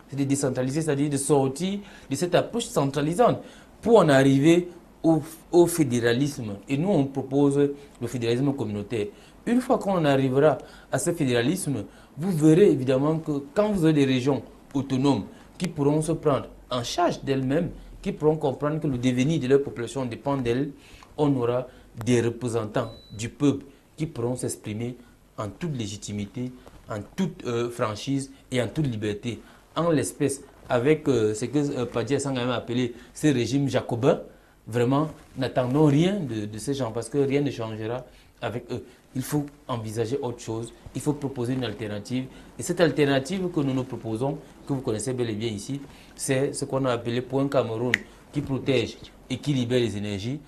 Speaker 4: C'est de décentraliser, c'est-à-dire de sortir de cette approche centralisante pour en arriver au fédéralisme. Et nous, on propose le fédéralisme communautaire. Une fois qu'on arrivera à ce fédéralisme, vous verrez évidemment que quand vous avez des régions autonomes qui pourront se prendre en charge d'elles-mêmes, qui pourront comprendre que le devenir de leur population dépend d'elles, on aura des représentants du peuple qui pourront s'exprimer en toute légitimité, en toute franchise et en toute liberté. En l'espèce, avec ce que Paddy Asanga a appelé ce régime jacobin, vraiment, n'attendons rien de ces gens parce que rien ne changera avec eux. Il faut envisager autre chose, il faut proposer une alternative. Et cette alternative que nous proposons, que vous connaissez bel et bien ici, c'est ce qu'on a appelé Point Cameroun, qui protège et qui libère les énergies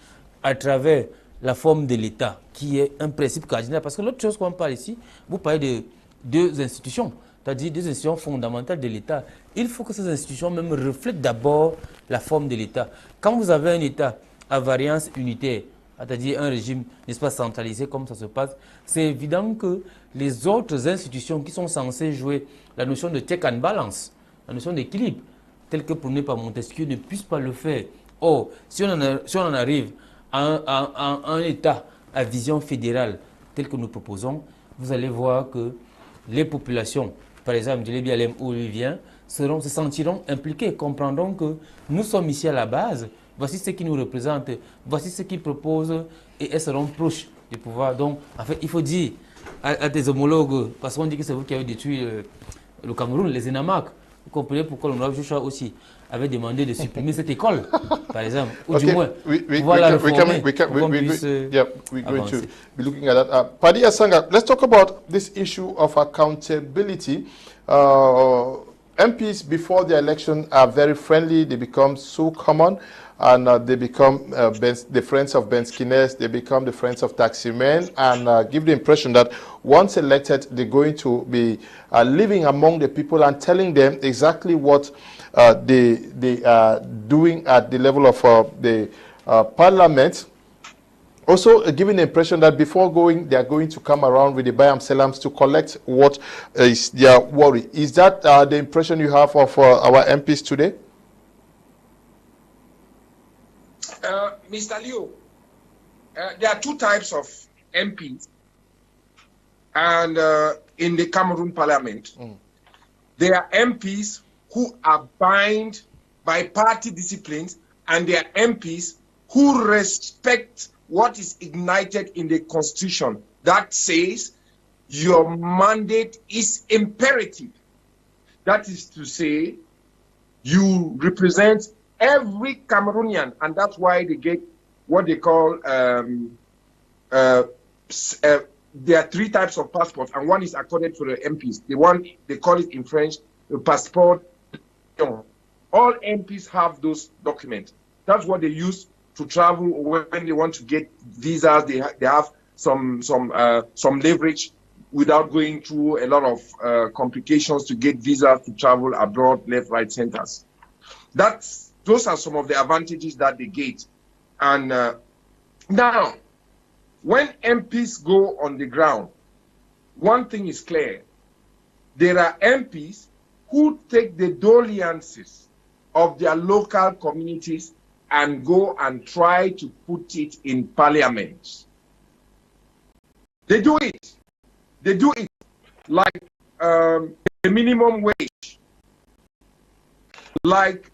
Speaker 4: à travers la forme de l'État, qui est un principe cardinal. Parce que l'autre chose qu'on parle ici, vous parlez de deux institutions, c'est-à-dire des institutions fondamentales de l'État. Il faut que ces institutions même reflètent d'abord la forme de l'État. Quand vous avez un État à variance unitaire, c'est-à-dire un régime, n'est-ce pas, centralisé comme ça se passe, c'est évident que les autres institutions qui sont censées jouer la notion de check and balance, la notion d'équilibre, telle que prônée par Montesquieu, ne puissent pas le faire. Or, si on en arrive à un État à vision fédérale, tel que nous proposons, vous allez voir que les populations, par exemple, de l'Ebialem où il vient, se sentiront impliquées, comprendront que nous sommes ici à la base, voici ce qui nous représente, voici ce qu'ils proposent et elles seront proches du pouvoir. Donc, en fait, il faut dire à tes homologues, parce qu'on dit que c'est vous qui avez détruit le Cameroun, les Enamak. Vous comprenez pourquoi l'honorable Joshua aussi avait demandé de supprimer cette école, par exemple, ou du moins, pouvoir la réformer pour qu'on puisse
Speaker 1: we're going to be looking at that. Paddy Asanga, let's talk about this issue of accountability. MPs before the election are very friendly. They become so common, and they become the friends of Benskines. They become the friends of taximen, and give the impression that once elected, they're going to be living among the people and telling them exactly what they are doing at the level of the parliament. Also giving the impression that before going, they are going to come around with the Bayam Salams to collect what is their worry. Is that the impression you have of our MPs today?
Speaker 3: Mr. Liu, there are two types of MPs and in the Cameroon Parliament. There are MPs who are bound by party disciplines, and there are MPs who respect what is ignited in the Constitution that says your mandate is imperative. That is to say, you represent every Cameroonian, and that's why they get what they call, there are three types of passports, and one is accorded to the MPs. The one, they call it in French, the passport. All MPs have those documents. That's what they use to travel when they want to get visas. They have some leverage without going through a lot of complications to get visas to travel abroad, left, right, centers. Those are some of the advantages that they get. And now, when MPs go on the ground, one thing is clear. There are MPs who take the doleances of their local communities and go and try to put it in parliament. They do it. They do it like the minimum wage, like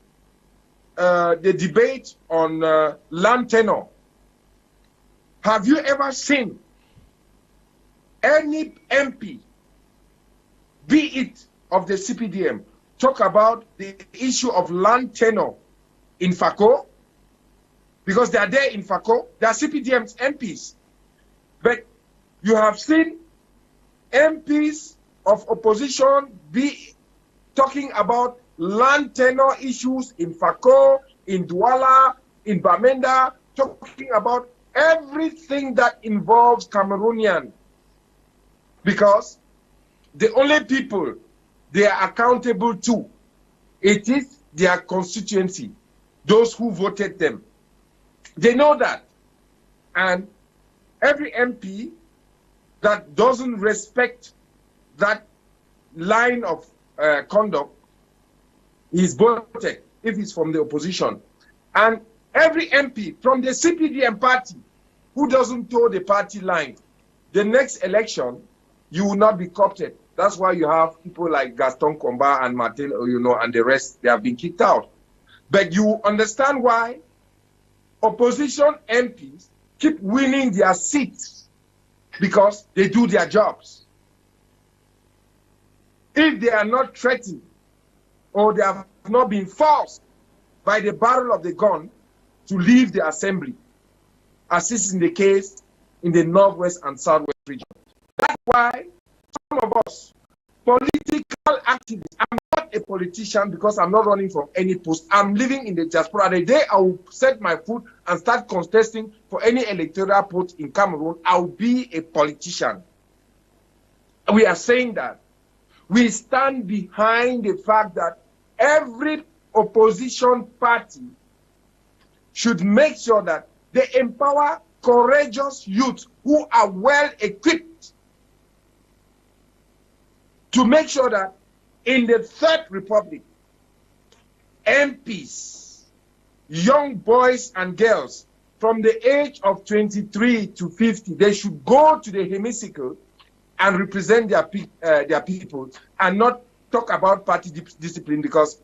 Speaker 3: the debate on land tenure. Have you ever seen any MP, be it of the CPDM, talk about the issue of land tenure in FACO? Because they are there in FACO, they are CPDM's MPs. But you have seen MPs of opposition be talking about land tenure issues in FACO, in Douala, in Bamenda, talking about everything that involves Cameroonian. Because the only people they are accountable to, it is their constituency, those who voted them. They know that. And every MP that doesn't respect that line of conduct is voted if it's from the opposition. And Every MP from the CPDM party who doesn't toe the party line, the next election, you will not be co-opted. That's why you have people like Gaston Komba and Martin, and the rest, they have been kicked out. But you understand why opposition MPs keep winning their seats, because they do their jobs. If they are not threatened or they have not been forced by the barrel of the gun to leave the assembly, as is in the case in the Northwest and Southwest region. That's why some of us, political activists, I'm not a politician because I'm not running from any post. I'm living in the diaspora. The day I will set my foot and start contesting for any electoral post in Cameroon, I'll be a politician. We are saying that. We stand behind the fact that every opposition party should make sure that they empower courageous youth who are well equipped to make sure that in the Third Republic, MPs, young boys and girls from the age of 23 to 50, they should go to the hemicycle and represent their people and not talk about party discipline, because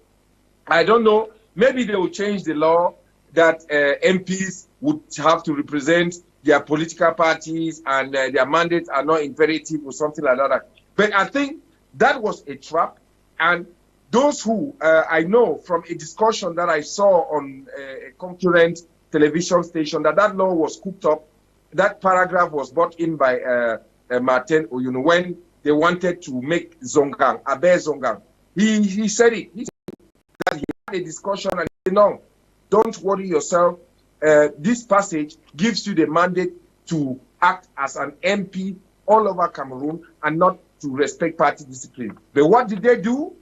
Speaker 3: I don't know, maybe they will change the law that MPs would have to represent their political parties and their mandates are not imperative or something like that. But I think that was a trap. And those who, I know from a discussion that I saw on a concurrent television station, that law was cooked up. That paragraph was brought in by Martin Oyunu when they wanted to make Zongang, Ambe Zongang. He said it. He said that he had a discussion and he said, no, don't worry yourself. This passage gives you the mandate to act as an MP all over Cameroon and not to respect party discipline. But what did they do?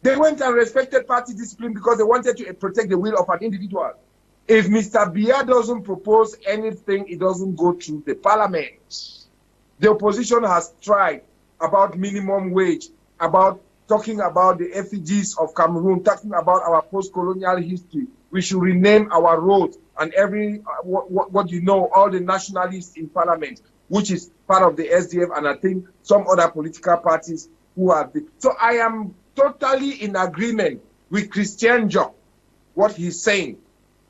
Speaker 3: They went and respected party discipline because they wanted to protect the will of an individual. If Mr. Biya doesn't propose anything, it doesn't go through the parliament. The opposition has tried about minimum wage, about talking about the effigies of Cameroon, talking about our post-colonial history. We should rename our roads and every, all the nationalists in parliament, which is part of the SDF, and I think some other political parties who are. So I am totally in agreement with Christian Njock, what he's saying.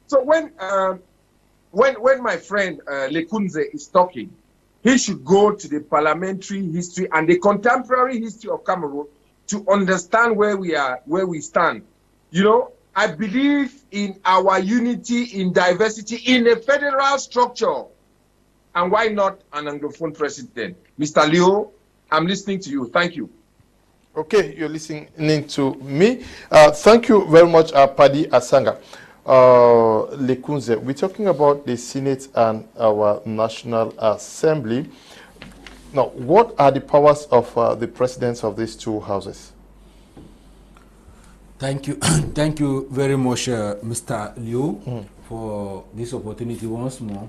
Speaker 3: So when my friend Lekunze is talking, he should go to the parliamentary history and the contemporary history of Cameroon to understand where we stand. I believe in our unity, in diversity, in a federal structure. And why not an Anglophone president? Mr. Leo, I'm listening to you. Thank you.
Speaker 1: Okay, you're listening to me. Thank you very much, Paddy Asanga. Lekunze, we're talking about the Senate and our National Assembly. Now, what are the powers of the presidents of these two houses?
Speaker 2: Thank you. Thank you very much, Mr. Liu, for this opportunity once more.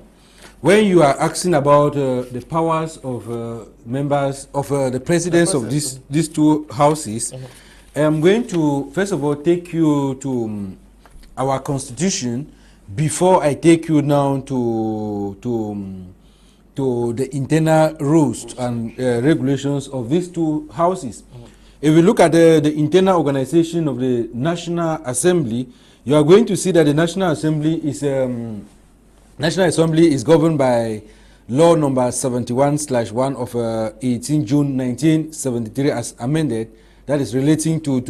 Speaker 2: When you are asking about the powers of members of the presidents of these two houses, I'm going to first of all take you to our constitution before I take you now to the internal rules and regulations of these two houses. If we look at the internal organization of the National Assembly, you are going to see that the National Assembly is governed by Law Number 71/1 of 18 June 1973 as amended, that is relating to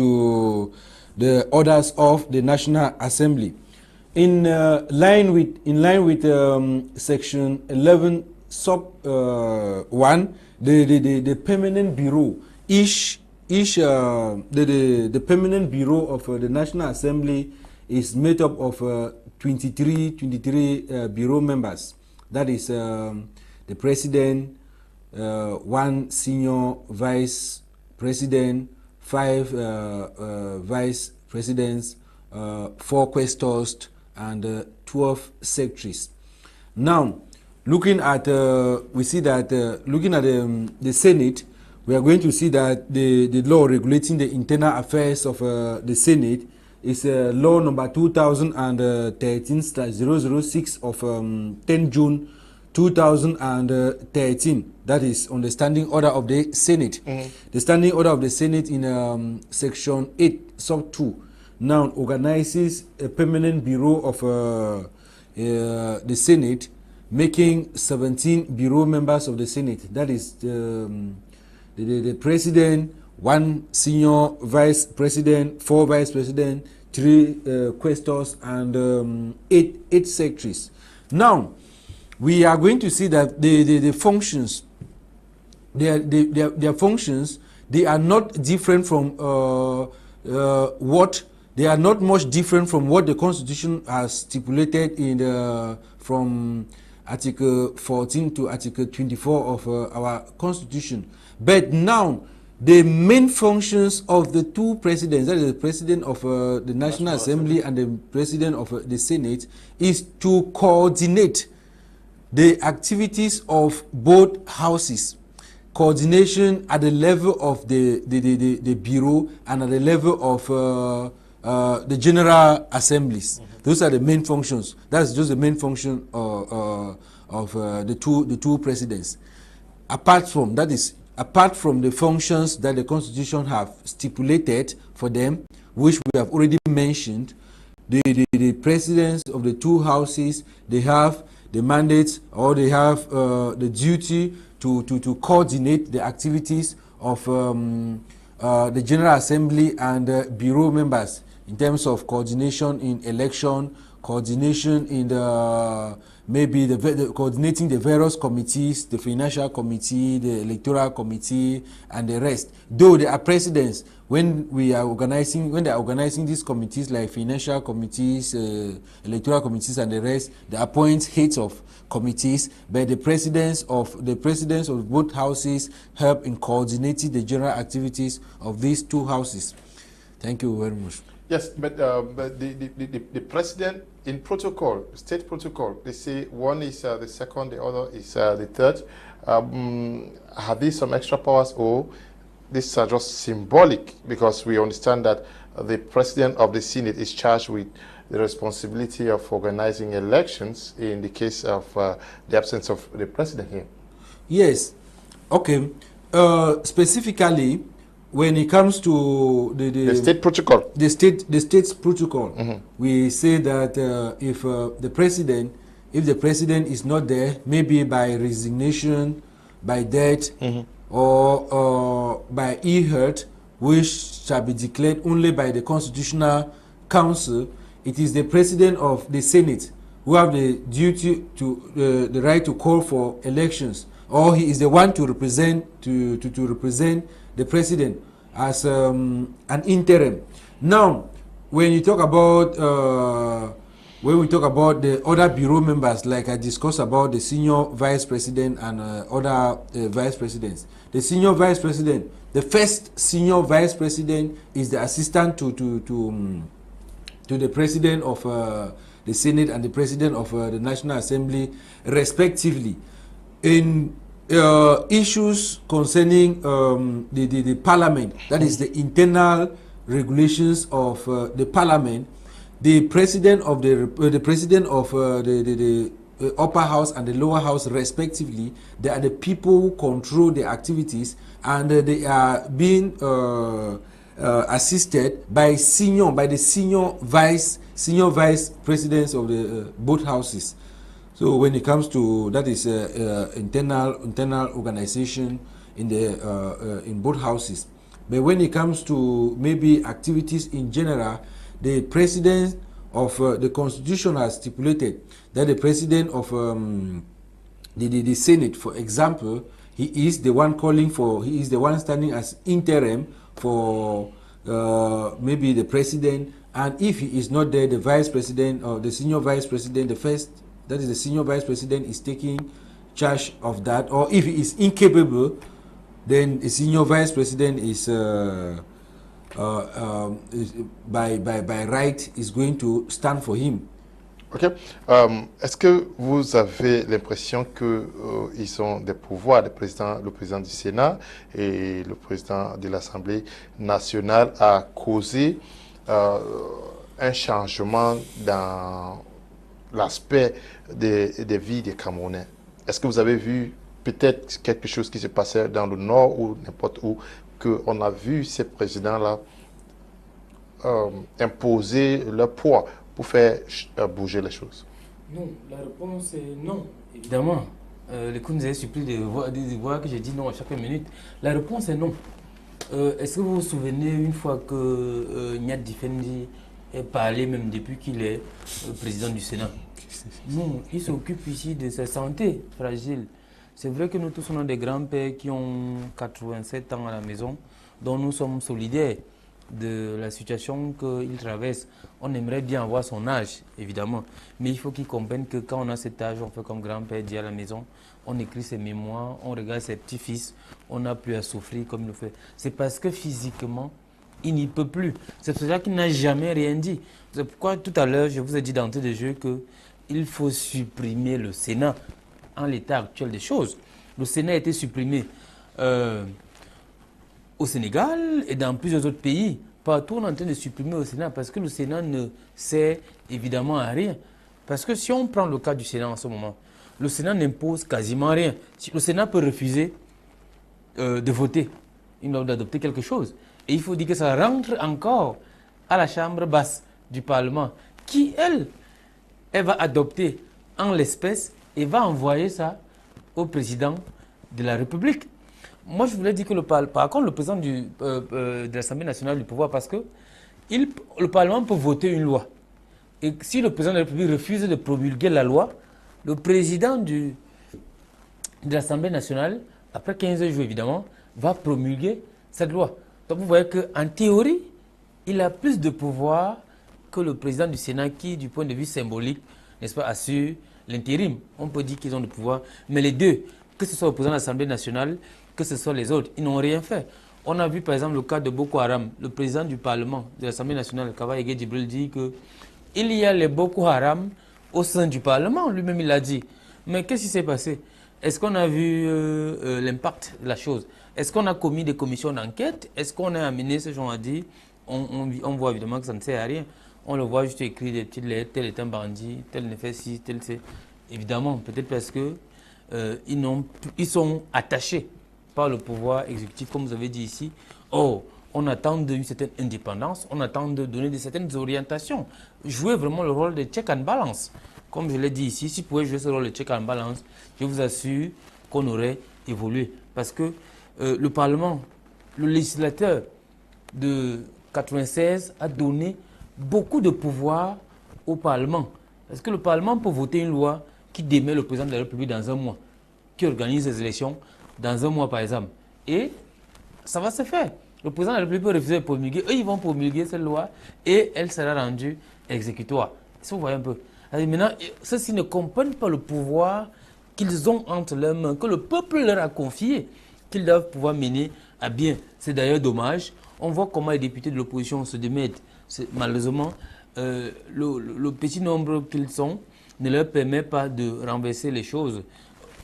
Speaker 2: the orders of the National Assembly. In line with Section 11 sub 1, the permanent bureau, the permanent bureau of the National Assembly is made up of 23 bureau members. That is the president, one senior vice president, 5 vice presidents, 4 quaestors, and 12 secretaries. Now, looking at we see that looking at the Senate, we are going to see that the law regulating the internal affairs of the Senate is law number 2013/006 of 10 June 2013. That is on the standing order of the Senate. The standing order of the Senate in section 8 sub 2 now organizes a permanent bureau of the Senate, making 17 bureau members of the Senate. That is the president, 1 senior vice president, 4 vice president, 3 quaestors, and 8 secretaries. Now, we are going to see that the functions, their functions, they are not different from they are not much different from what the Constitution has stipulated in from Article 14 to Article 24 of our Constitution. But now, the main functions of the 2 presidents, that is the president of the National Assembly and the president of the Senate, is to coordinate the activities of both houses. Coordination at the level of the bureau and at the level of the general assemblies. Those are the main functions. That's just the main function of the two presidents. Apart from the functions that the Constitution have stipulated for them, which we have already mentioned, the presidents of the 2 houses, they have the mandate, or they have the duty to coordinate the activities of the General Assembly and bureau members in terms of coordination in election, coordination in the coordinating the various committees, the financial committee, the electoral committee, and the rest. Though they are presidents, when they are organizing these committees like financial committees, electoral committees, and the rest, they appoint heads of committees, but the presidents of both houses help in coordinating the general activities of these 2 houses. Thank you very much.
Speaker 1: Yes, but the president in protocol, state protocol, they say one is the second, the other is the third. Have these some extra powers, or these are just symbolic? Because we understand that the president of the Senate is charged with the responsibility of organizing elections in the case of the absence of the president here.
Speaker 2: Yes. Okay. Specifically, when it comes to the
Speaker 1: state protocol,
Speaker 2: the state's protocol, we say that if the president is not there, maybe by resignation, by death, or by ill-health, which shall be declared only by the Constitutional Council, it is the president of the Senate who have the duty to the right to call for elections, or he is the one to represent represent the president as an interim. Now, when you talk about when we talk about the other bureau members, like I discussed about the senior vice president and other vice presidents, the senior vice president, the first senior vice president is the assistant to the president of the Senate and the president of the National Assembly, respectively. In issues concerning the parliament, that is the internal regulations of the parliament, the president of the upper house and the lower house, respectively, they are the people who control the activities, and they are being assisted by the senior vice presidents of the both houses. So when it comes to that, is internal organization in the in both houses. But when it comes to maybe activities in general, the president of the Constitution has stipulated that the president of the Senate, for example, he is the one standing as interim for maybe the president, and if he is not there, the vice president or the senior vice president, that is the senior vice president, is taking charge of that. Or if he is incapable, then the senior vice president is by right is going to stand for him.
Speaker 1: Ok. Est-ce que vous avez l'impression que ils ont des pouvoirs, le président du Sénat et le président de l'Assemblée nationale, à causer un changement dans l'aspect des vies des Camerounais? Est-ce que vous avez vu peut-être quelque chose qui se passait dans le nord ou n'importe où, qu'on a vu ces présidents-là imposer leur poids pour faire bouger les choses?
Speaker 4: Non, la réponse est non, évidemment. Lekunze est surpris de voir que je dis non à chaque minute. La réponse est non. Est-ce que vous vous souvenez une fois que Nyat Difendi est parlé, même depuis qu'il est président du Sénat? Non, il s'occupe ici de sa santé fragile. C'est vrai que nous tous on a des grands-pères qui ont 87 ans à la maison, dont nous sommes solidaires de la situation qu'il traverse. On aimerait bien avoir son âge, évidemment. Mais il faut qu'ils comprennent que quand on a cet âge, on fait comme grand-père dit à la maison, on écrit ses mémoires, on regarde ses petits-fils, on n'a plus à souffrir comme il le fait. C'est parce que physiquement, il n'y peut plus. C'est pour ça qu'il n'a jamais rien dit. C'est pourquoi tout à l'heure, je vous ai dit d'entrée de jeu qu'il faut supprimer le Sénat en l'état actuel des choses. Le Sénat a été supprimé au Sénégal et dans plusieurs autres pays. Partout, on est en train de supprimer au Sénat parce que le Sénat ne sert évidemment à rien. Parce que si on prend le cas du Sénat en ce moment, le Sénat n'impose quasiment rien. Le Sénat peut refuser de voter, d'adopter quelque chose. Et il faut dire que ça rentre encore à la chambre basse du Parlement, qui, elle va adopter en l'espèce et va envoyer ça au président de la République. Moi, je voulais dire que par contre, le président de l'Assemblée nationale du pouvoir, parce que le Parlement peut voter une loi. Et si le président de la République refuse de promulguer la loi, le président de l'Assemblée nationale, après 15 jours évidemment, va promulguer cette loi. Donc vous voyez qu'en théorie, il a plus de pouvoir que le président du Sénat qui, du point de vue symbolique, n'est-ce pas, assure l'intérim. On peut dire qu'ils ont du pouvoir, mais les deux, que ce soit le président de l'Assemblée nationale, que ce soit les autres, ils n'ont rien fait. On a vu par exemple le cas de Boko Haram. Le président du Parlement, de l'Assemblée nationale, Kaba Ege Djibril, dit qu'il y a les Boko Haram au sein du Parlement. Lui-même, il l'a dit. Mais qu'est-ce qui s'est passé? Est-ce qu'on a vu l'impact de la chose? Est-ce qu'on a commis des commissions d'enquête? Est-ce qu'on a amené ce genre à dire? On voit évidemment que ça ne sert à rien. On le voit juste écrire des petites lettres, tel est un bandit, tel ne fait ci, tel c'est... Évidemment, peut-être parce que ils sont attachés par le pouvoir exécutif, comme vous avez dit ici. Oh, on attend une certaine indépendance, on attend de donner certaines orientations. Jouer vraiment le rôle de check and balance. Comme je l'ai dit ici, si vous pouvez jouer ce rôle de check and balance, je vous assure qu'on aurait évolué. Parce que le Parlement, le législateur de 96 a donné beaucoup de pouvoir au Parlement. Parce que le Parlement peut voter une loi qui démet le président de la République dans un mois, qui organise les élections dans un mois par exemple. Et ça va se faire. Le président de la République peut refuser de promulguer. Eux, ils vont promulguer cette loi et elle sera rendue exécutoire. Si vous voyez un peu. Alors maintenant, ceux-ci ne comprennent pas le pouvoir qu'ils ont entre leurs mains, que le peuple leur a confié, qu'ils doivent pouvoir mener à bien. C'est d'ailleurs dommage. On voit comment les députés de l'opposition se démettent. Malheureusement, le petit nombre qu'ils sont ne leur permet pas de renverser les choses.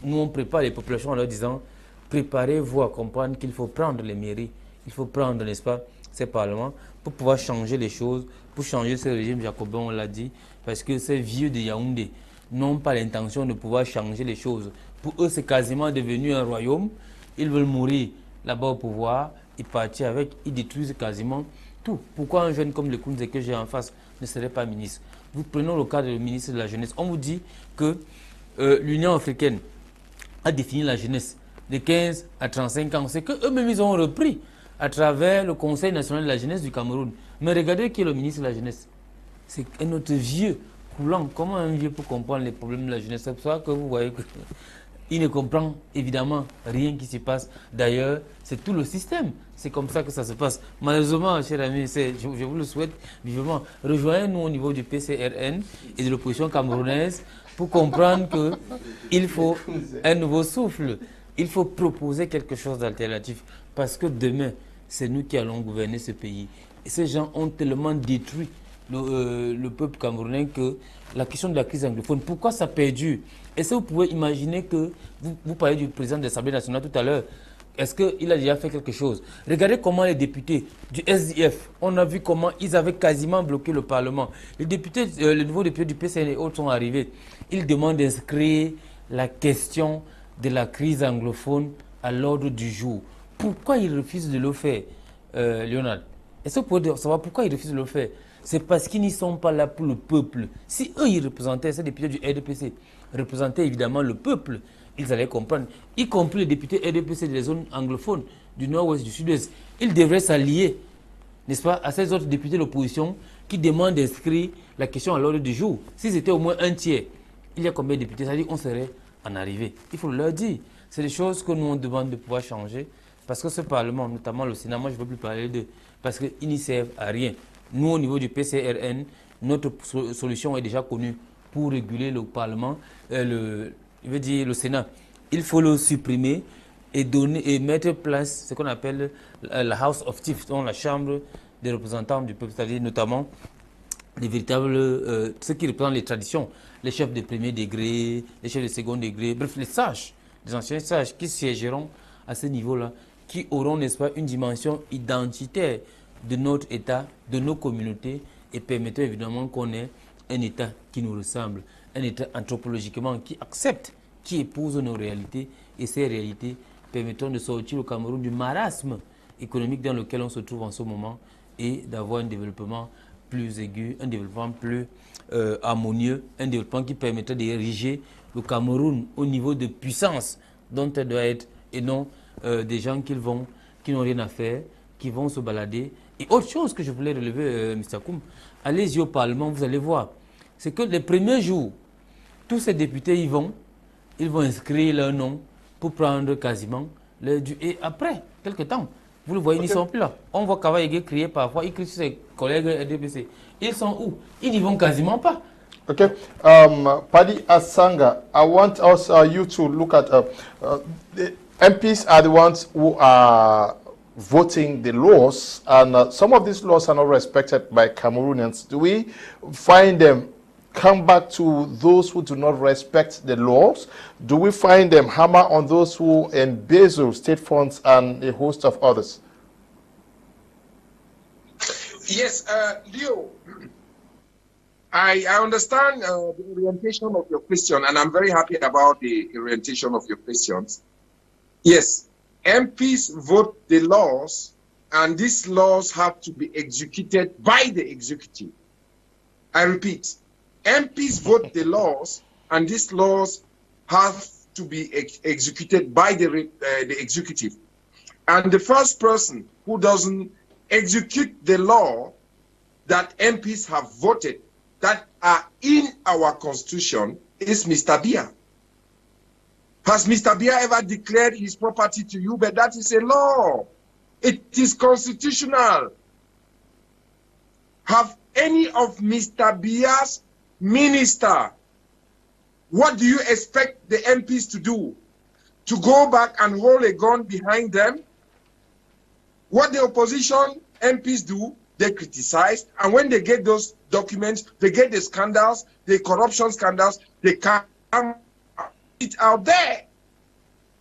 Speaker 4: Nous, on prépare les populations en leur disant, préparez-vous à comprendre qu'il faut prendre les mairies, il faut prendre, n'est-ce pas, ces parlements pour pouvoir changer les choses, pour changer ce régime jacobin, on l'a dit, parce que ces vieux de Yaoundé n'ont pas l'intention de pouvoir changer les choses. Pour eux, c'est quasiment devenu un royaume. Ils veulent mourir là-bas au pouvoir, ils partent avec, ils détruisent quasiment tout. Pourquoi un jeune comme Lekunze que j'ai en face ne serait pas ministre? Vous prenez le cas du ministre de la Jeunesse. On vous dit que l'Union africaine a défini la jeunesse de 15 à 35 ans. C'est qu'eux-mêmes, ils ont repris à travers le Conseil national de la jeunesse du Cameroun. Mais regardez qui est le ministre de la jeunesse. C'est un autre vieux coulant. Comment un vieux peut comprendre les problèmes de la jeunesse? C'est pour ça que vous voyez qu'il ne comprend évidemment rien qui se passe. D'ailleurs, c'est tout le système. C'est comme ça que ça se passe. Malheureusement, chers amis, je vous le souhaite vivement. Rejoignez-nous au niveau du PCRN et de l'opposition camerounaise pour comprendre qu'il faut un nouveau souffle. Il faut proposer quelque chose d'alternatif. Parce que demain, c'est nous qui allons gouverner ce pays. Et ces gens ont tellement détruit le peuple camerounais que la question de la crise anglophone, pourquoi ça perdure? Est-ce que vous pouvez imaginer que, vous parlez du président de l'Assemblée nationale tout à l'heure, est-ce qu'il a déjà fait quelque chose? Regardez comment les députés du SDF, on a vu comment ils avaient quasiment bloqué le Parlement. Les députés, le nouveau député du PCN et autres sont arrivés. Ils demandent d'inscrire la question de la crise anglophone à l'ordre du jour. Pourquoi ils refusent de le faire, Léonard? Est-ce que vous pouvez savoir pourquoi ils refusent de le faire? C'est parce qu'ils n'y sont pas là pour le peuple. Si eux, ils représentaient, ces députés du RDPC, représentaient évidemment le peuple, ils allaient comprendre, y compris les députés RDPC des zones anglophones, du nord-ouest, du sud-est. Ils devraient s'allier, n'est-ce pas, à ces autres députés de l'opposition qui demandent d'inscrire la question à l'ordre du jour. Si c'était au moins un tiers, il y a combien de députés? C'est-à-dire qu'on serait en arrivée. Il faut leur dire. C'est des choses que nous, on demande de pouvoir changer. Parce que ce Parlement, notamment le Sénat, moi, je ne veux plus parler d'eux, parce qu'ils n'y servent à rien. Nous, au niveau du PCRN, notre solution est déjà connue pour réguler le Parlement, je veux dire le Sénat. Il faut le supprimer et donner et mettre place ce qu'on appelle la House of Chiefs, donc la Chambre des représentants du peuple, c'est-à-dire notamment les véritables, ceux qui représentent les traditions, les chefs de premier degré, les chefs de second degré, bref, les sages, les anciens sages qui siégeront à ce niveau-là, qui auront, n'est-ce pas, une dimension identitaire de notre État, de nos communautés, et permettant évidemment qu'on ait un État qui nous ressemble, un État anthropologiquement qui accepte, qui épouse nos réalités, et ces réalités permettant de sortir le Cameroun du marasme économique dans lequel on se trouve en ce moment et d'avoir un développement plus aigu, un développement plus harmonieux, un développement qui permettrait d'ériger le Cameroun au niveau de puissance dont elle doit être, et non des gens qui n'ont rien à faire, qui vont se balader. Et autre chose que je voulais relever, M. Koum, allez-y au Parlement, vous allez voir, c'est que les premiers jours, tous ces députés ils vont inscrire leur nom pour prendre quasiment leur dû. Et après, quelques temps, vous le voyez, ils ne sont plus là. On voit Kavaïge crier parfois, il crie sur ses collègues RDPC. Ils sont où? Ils n'y vont quasiment pas.
Speaker 1: Okay, Paddy Asanga, I want us you to look at the MPs are the ones who are voting the laws, and some of these laws are not respected by Cameroonians. Do we find them come back to those who do not respect the laws? Do we find them hammer on those who embezzle state funds and a host of others?
Speaker 3: Yes, Leo, I understand the orientation of your question, and I'm very happy about the orientation of your questions. Yes, MPs vote the laws, and these laws have to be executed by the executive. I repeat, MPs vote the laws, and these laws have to be executed by the executive. And the first person who doesn't execute the law that MPs have voted that are in our constitution is Mr. Biya. Has Mr. Biya ever declared his property to you? But that is a law. It is constitutional. Have any of Mr. Biya's minister, what do you expect the MPs to do? To go back and hold a gun behind them? What the opposition MPs do, they criticize, and when they get those documents, they get the scandals, the corruption scandals, they come it out there.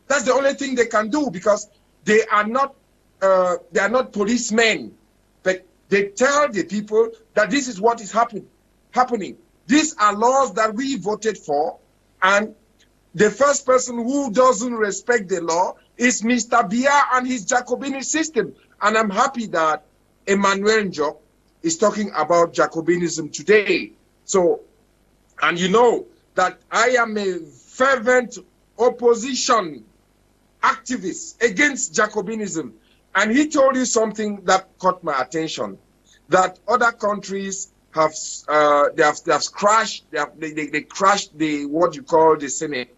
Speaker 3: That's the only thing they can do, because they are not policemen, but they tell the people that this is what is happening. These are laws that we voted for, and the first person who doesn't respect the law is Mr. Biya and his Jacobinist system. And I'm happy that Emmanuel Njock is talking about Jacobinism today. So, and you know that I am a fervent opposition activist against Jacobinism. And he told you something that caught my attention, that other countries have crashed the what you call the Senate.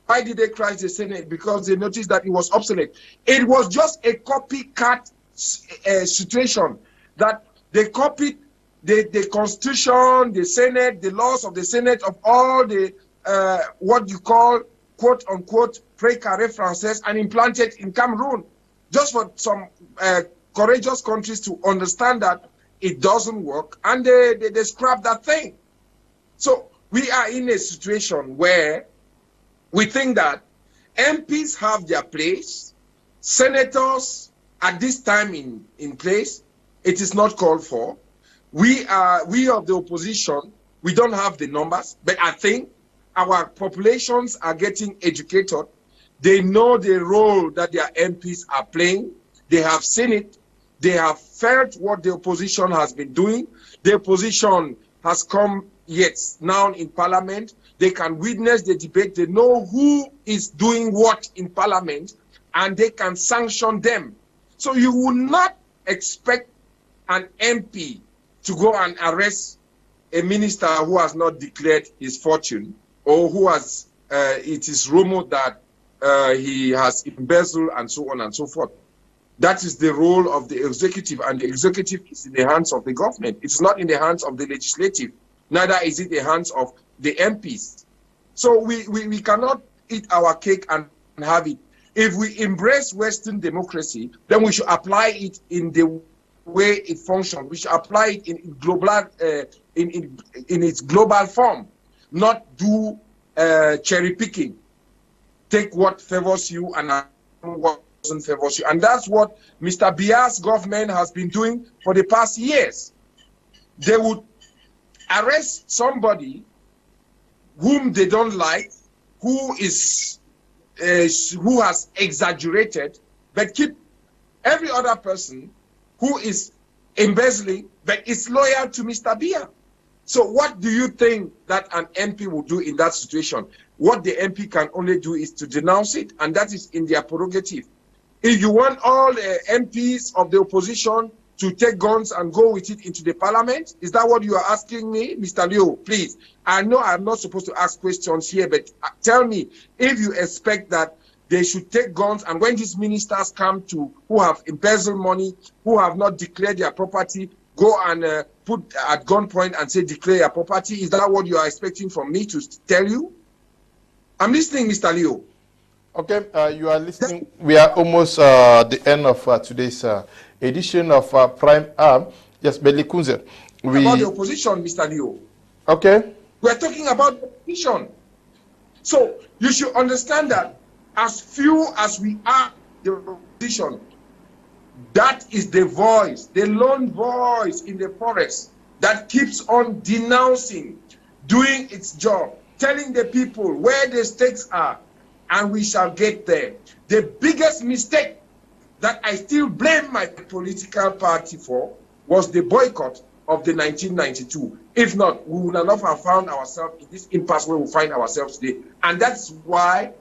Speaker 3: Why did they crash the Senate? Because they noticed that it was obsolete. It was just a copycat situation, that they copied the Constitution, the Senate, the laws of the Senate, of all the what you call quote unquote précaré français, and implanted in Cameroon, just for some courageous countries to understand that it doesn't work, and they scrap that thing. So we are in a situation where we think that MPs have their place, senators at this time in place, it is not called for. We of the opposition, we don't have the numbers, but I think our populations are getting educated. They know the role that their MPs are playing. They have seen it. They have felt what the opposition has been doing. The opposition has come yet now in parliament. They can witness the debate. They know who is doing what in parliament, and they can sanction them. So you will not expect an MP to go and arrest a minister who has not declared his fortune, or who has, it is rumored that he has embezzled and so on and so forth. That is the role of the executive, and the executive is in the hands of the government. It's not in the hands of the legislative. Neither is it in the hands of the MPs. So we cannot eat our cake and have it. If we embrace Western democracy, then we should apply it in the way it functions. We should apply it in global, in its global form, not do cherry picking. Take what favors you and what doesn't favor you. And that's what Mr. Biya's government has been doing for the past years. They would arrest somebody whom they don't like, who has exaggerated, but keep every other person who is embezzling, but is loyal to Mr. Biya. So what do you think that an MP will do in that situation? What the MP can only do is to denounce it, and that is in their prerogative. If you want all MPs of the opposition to take guns and go with it into the parliament, is that what you are asking me, Mr. Leo? Please, I know I'm not supposed to ask questions here, but tell me if you expect that they should take guns, and when these ministers come to, who have embezzled money, who have not declared their property, go and put at gunpoint and say, declare your property. Is that what you are expecting from me to tell you? I'm listening, Mr. Leo.
Speaker 1: Okay, you are listening. We are almost the end of today's edition of Prime Hour. Yes, Lekunze.
Speaker 3: About the opposition, Mr. Leo.
Speaker 1: Okay.
Speaker 3: We are talking about the opposition. So you should understand that as few as we are the opposition, that is the voice, the lone voice in the forest that keeps on denouncing, doing its job, telling the people where the stakes are, and we shall get there. The biggest mistake that I still blame my political party for was the boycott of the 1992. If not, we would not have found ourselves in this impasse where we find ourselves today. And that's why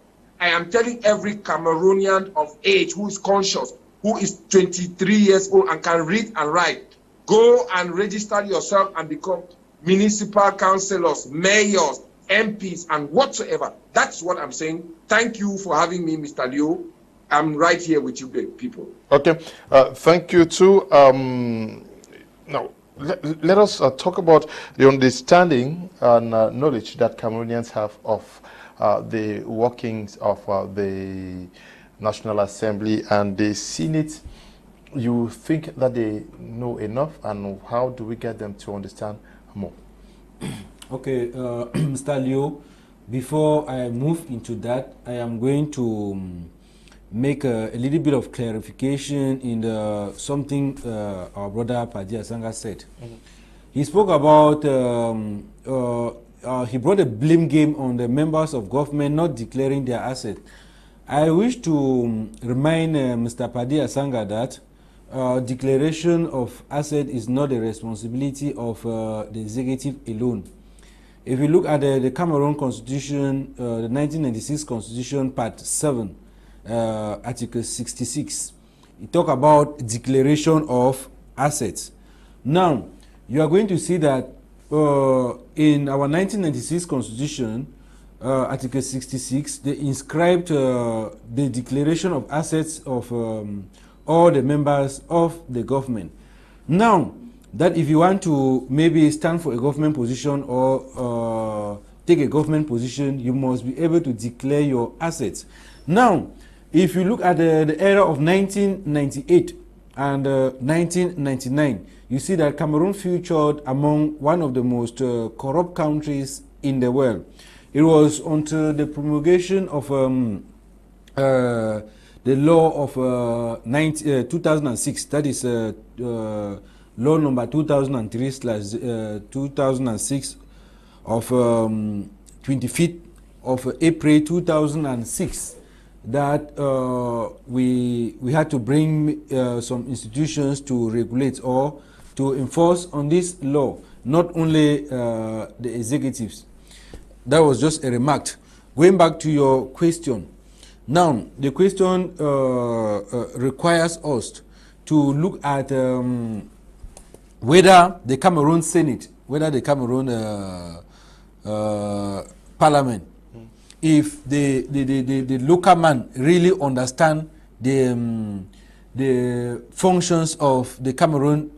Speaker 3: I am telling every Cameroonian of age who is conscious, who is 23 years old and can read and write, go and register yourself and become municipal councillors, mayors, MPs, and whatsoever. That's what I'm saying. Thank you for having me, Mr. Leo. I'm right here with you, people.
Speaker 1: Okay. Thank you, too. Now, let us talk about the understanding and knowledge that Cameroonians have of the workings of the National Assembly and the Senate. You think that they know enough, and how do we get them to understand more?
Speaker 2: Okay, Mr. Leo, before I move into that, I am going to make a little bit of clarification in something our brother Paddy Asanga said. He spoke about, he brought a blame game on the members of government not declaring their asset. I wish to remind Mr. Paddy Asanga that declaration of asset is not the responsibility of the executive alone. If you look at the Cameroon Constitution, the 1996 Constitution, Part 7, Article 66, it talks about declaration of assets. Now, you are going to see that in our 1996 Constitution, Article 66, they inscribed the declaration of assets of all the members of the government. Now, that if you want to maybe stand for a government position or take a government position, you must be able to declare your assets. Now, if you look at the era of 1998 and 1999, you see that Cameroon featured among one of the most corrupt countries in the world. It was until the promulgation of the law of 2006, that is law number 2003/2006 of 25th of April 2006, that we had to bring some institutions to regulate or to enforce on this law, not only the executives. That was just a remark. Going back to your question, now the question requires us to look at whether the Cameroon Senate, whether the Cameroon Parliament, if the local man really understand the functions of the Cameroon,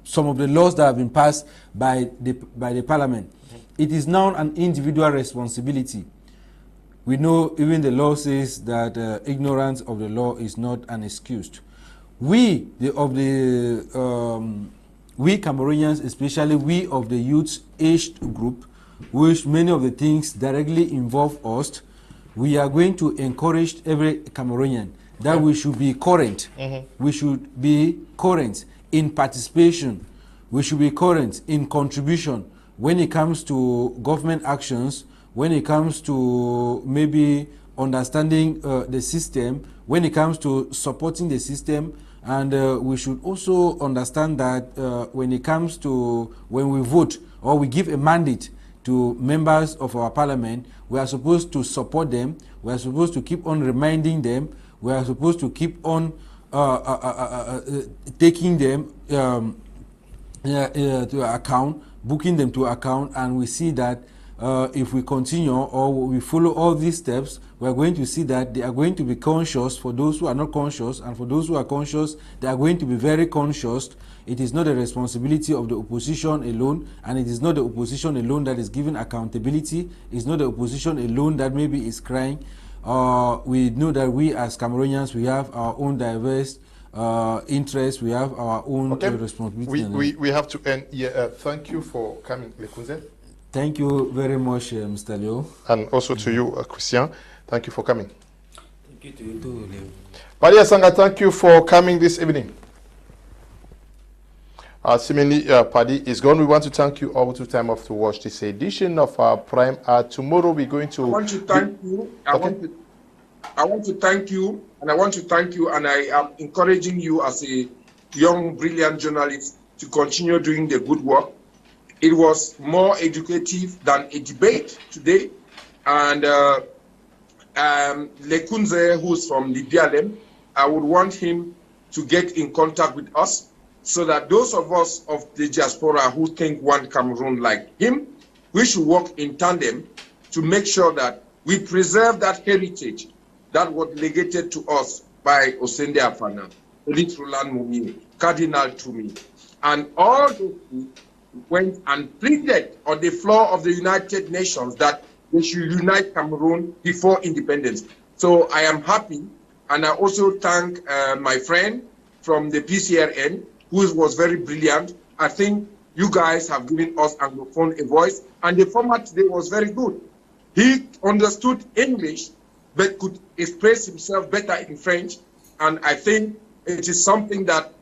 Speaker 2: some of the laws that have been passed by the Parliament. It is now an individual responsibility. We know even the law says that ignorance of the law is not an excuse. We Cameroonians, especially we of the youth aged group, which many of the things directly involve us, we are going to encourage every Cameroonian that we should be current. We should be current in participation. We should be current in contribution when it comes to government actions, when it comes to maybe understanding the system, when it comes to supporting the system. And we should also understand that when it comes to when we vote or we give a mandate to members of our parliament, we are supposed to support them. We are supposed to keep on reminding them. We are supposed to keep on taking them to account, booking them to account, and we see that if we continue or we follow all these steps, we are going to see that they are going to be conscious for those who are not conscious, and for those who are conscious, they are going to be very conscious. It is not the responsibility of the opposition alone, and it is not the opposition alone that is given accountability. It's not the opposition alone that maybe is crying. We know that we as Cameroonians, we have our own diverse interests, we have our own responsibility.
Speaker 1: We have to end here. Thank you for coming, Lekunze.
Speaker 2: Thank you very much, Mr. Leo. And
Speaker 1: also to you, Christian. Thank you for coming.
Speaker 2: Thank you to you too, Leo.
Speaker 1: Paddy Asanga, thank you for coming this evening. Seemingly, Paddy is gone. We want to thank you all to time off to watch this edition of our Prime Hour. Tomorrow we're going to...
Speaker 3: I want to thank you. I want to thank you, and I am encouraging you as a young, brilliant journalist to continue doing the good work. It was more educative than a debate today. And Lekunze, who's from Libialem, I would want him to get in contact with us so that those of us of the diaspora who think one Cameroon like him, we should work in tandem to make sure that we preserve that heritage that was legated to us by Osende Afana, Elite Roland Mumini, Cardinal Tumi, and all those who went and pleaded on the floor of the United Nations that they should unite Cameroon before independence. So I am happy, and I also thank my friend from the PCRN, who was very brilliant. I think you guys have given us Anglophone a voice, and the format today was very good. He understood English, but could express himself better in French, and I think it is something that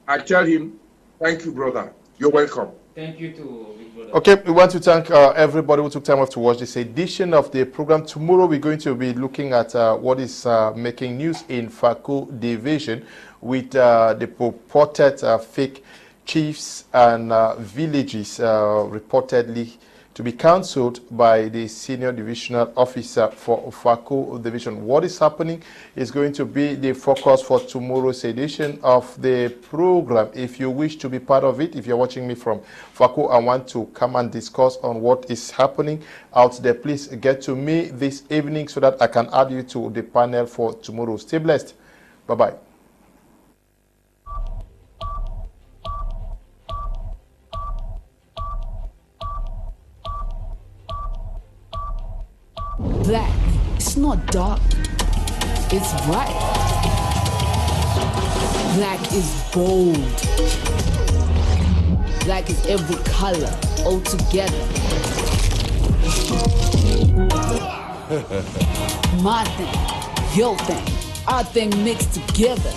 Speaker 3: I tell him, thank you, brother. You're welcome.
Speaker 4: Thank you too, big brother.
Speaker 1: Okay, we want to thank everybody who took time off to watch this edition of the program. Tomorrow we're going to be looking at what is making news in Fako Division with the purported fake chiefs and villages reportedly to be cancelled by the senior divisional officer for Fako Division. What is happening is going to be the focus for tomorrow's edition of the program. If you wish to be part of it, if you're watching me from Fako and want to come and discuss on what is happening out there, please get to me this evening so that I can add you to the panel for tomorrow. Stay blessed. Bye-bye.
Speaker 5: Black, it's not dark, it's bright. Black is bold. Black is every color, all together. My thing, your thing, our thing mixed together.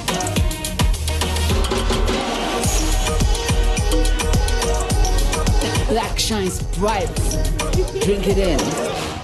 Speaker 5: Black shines bright. Drink it in.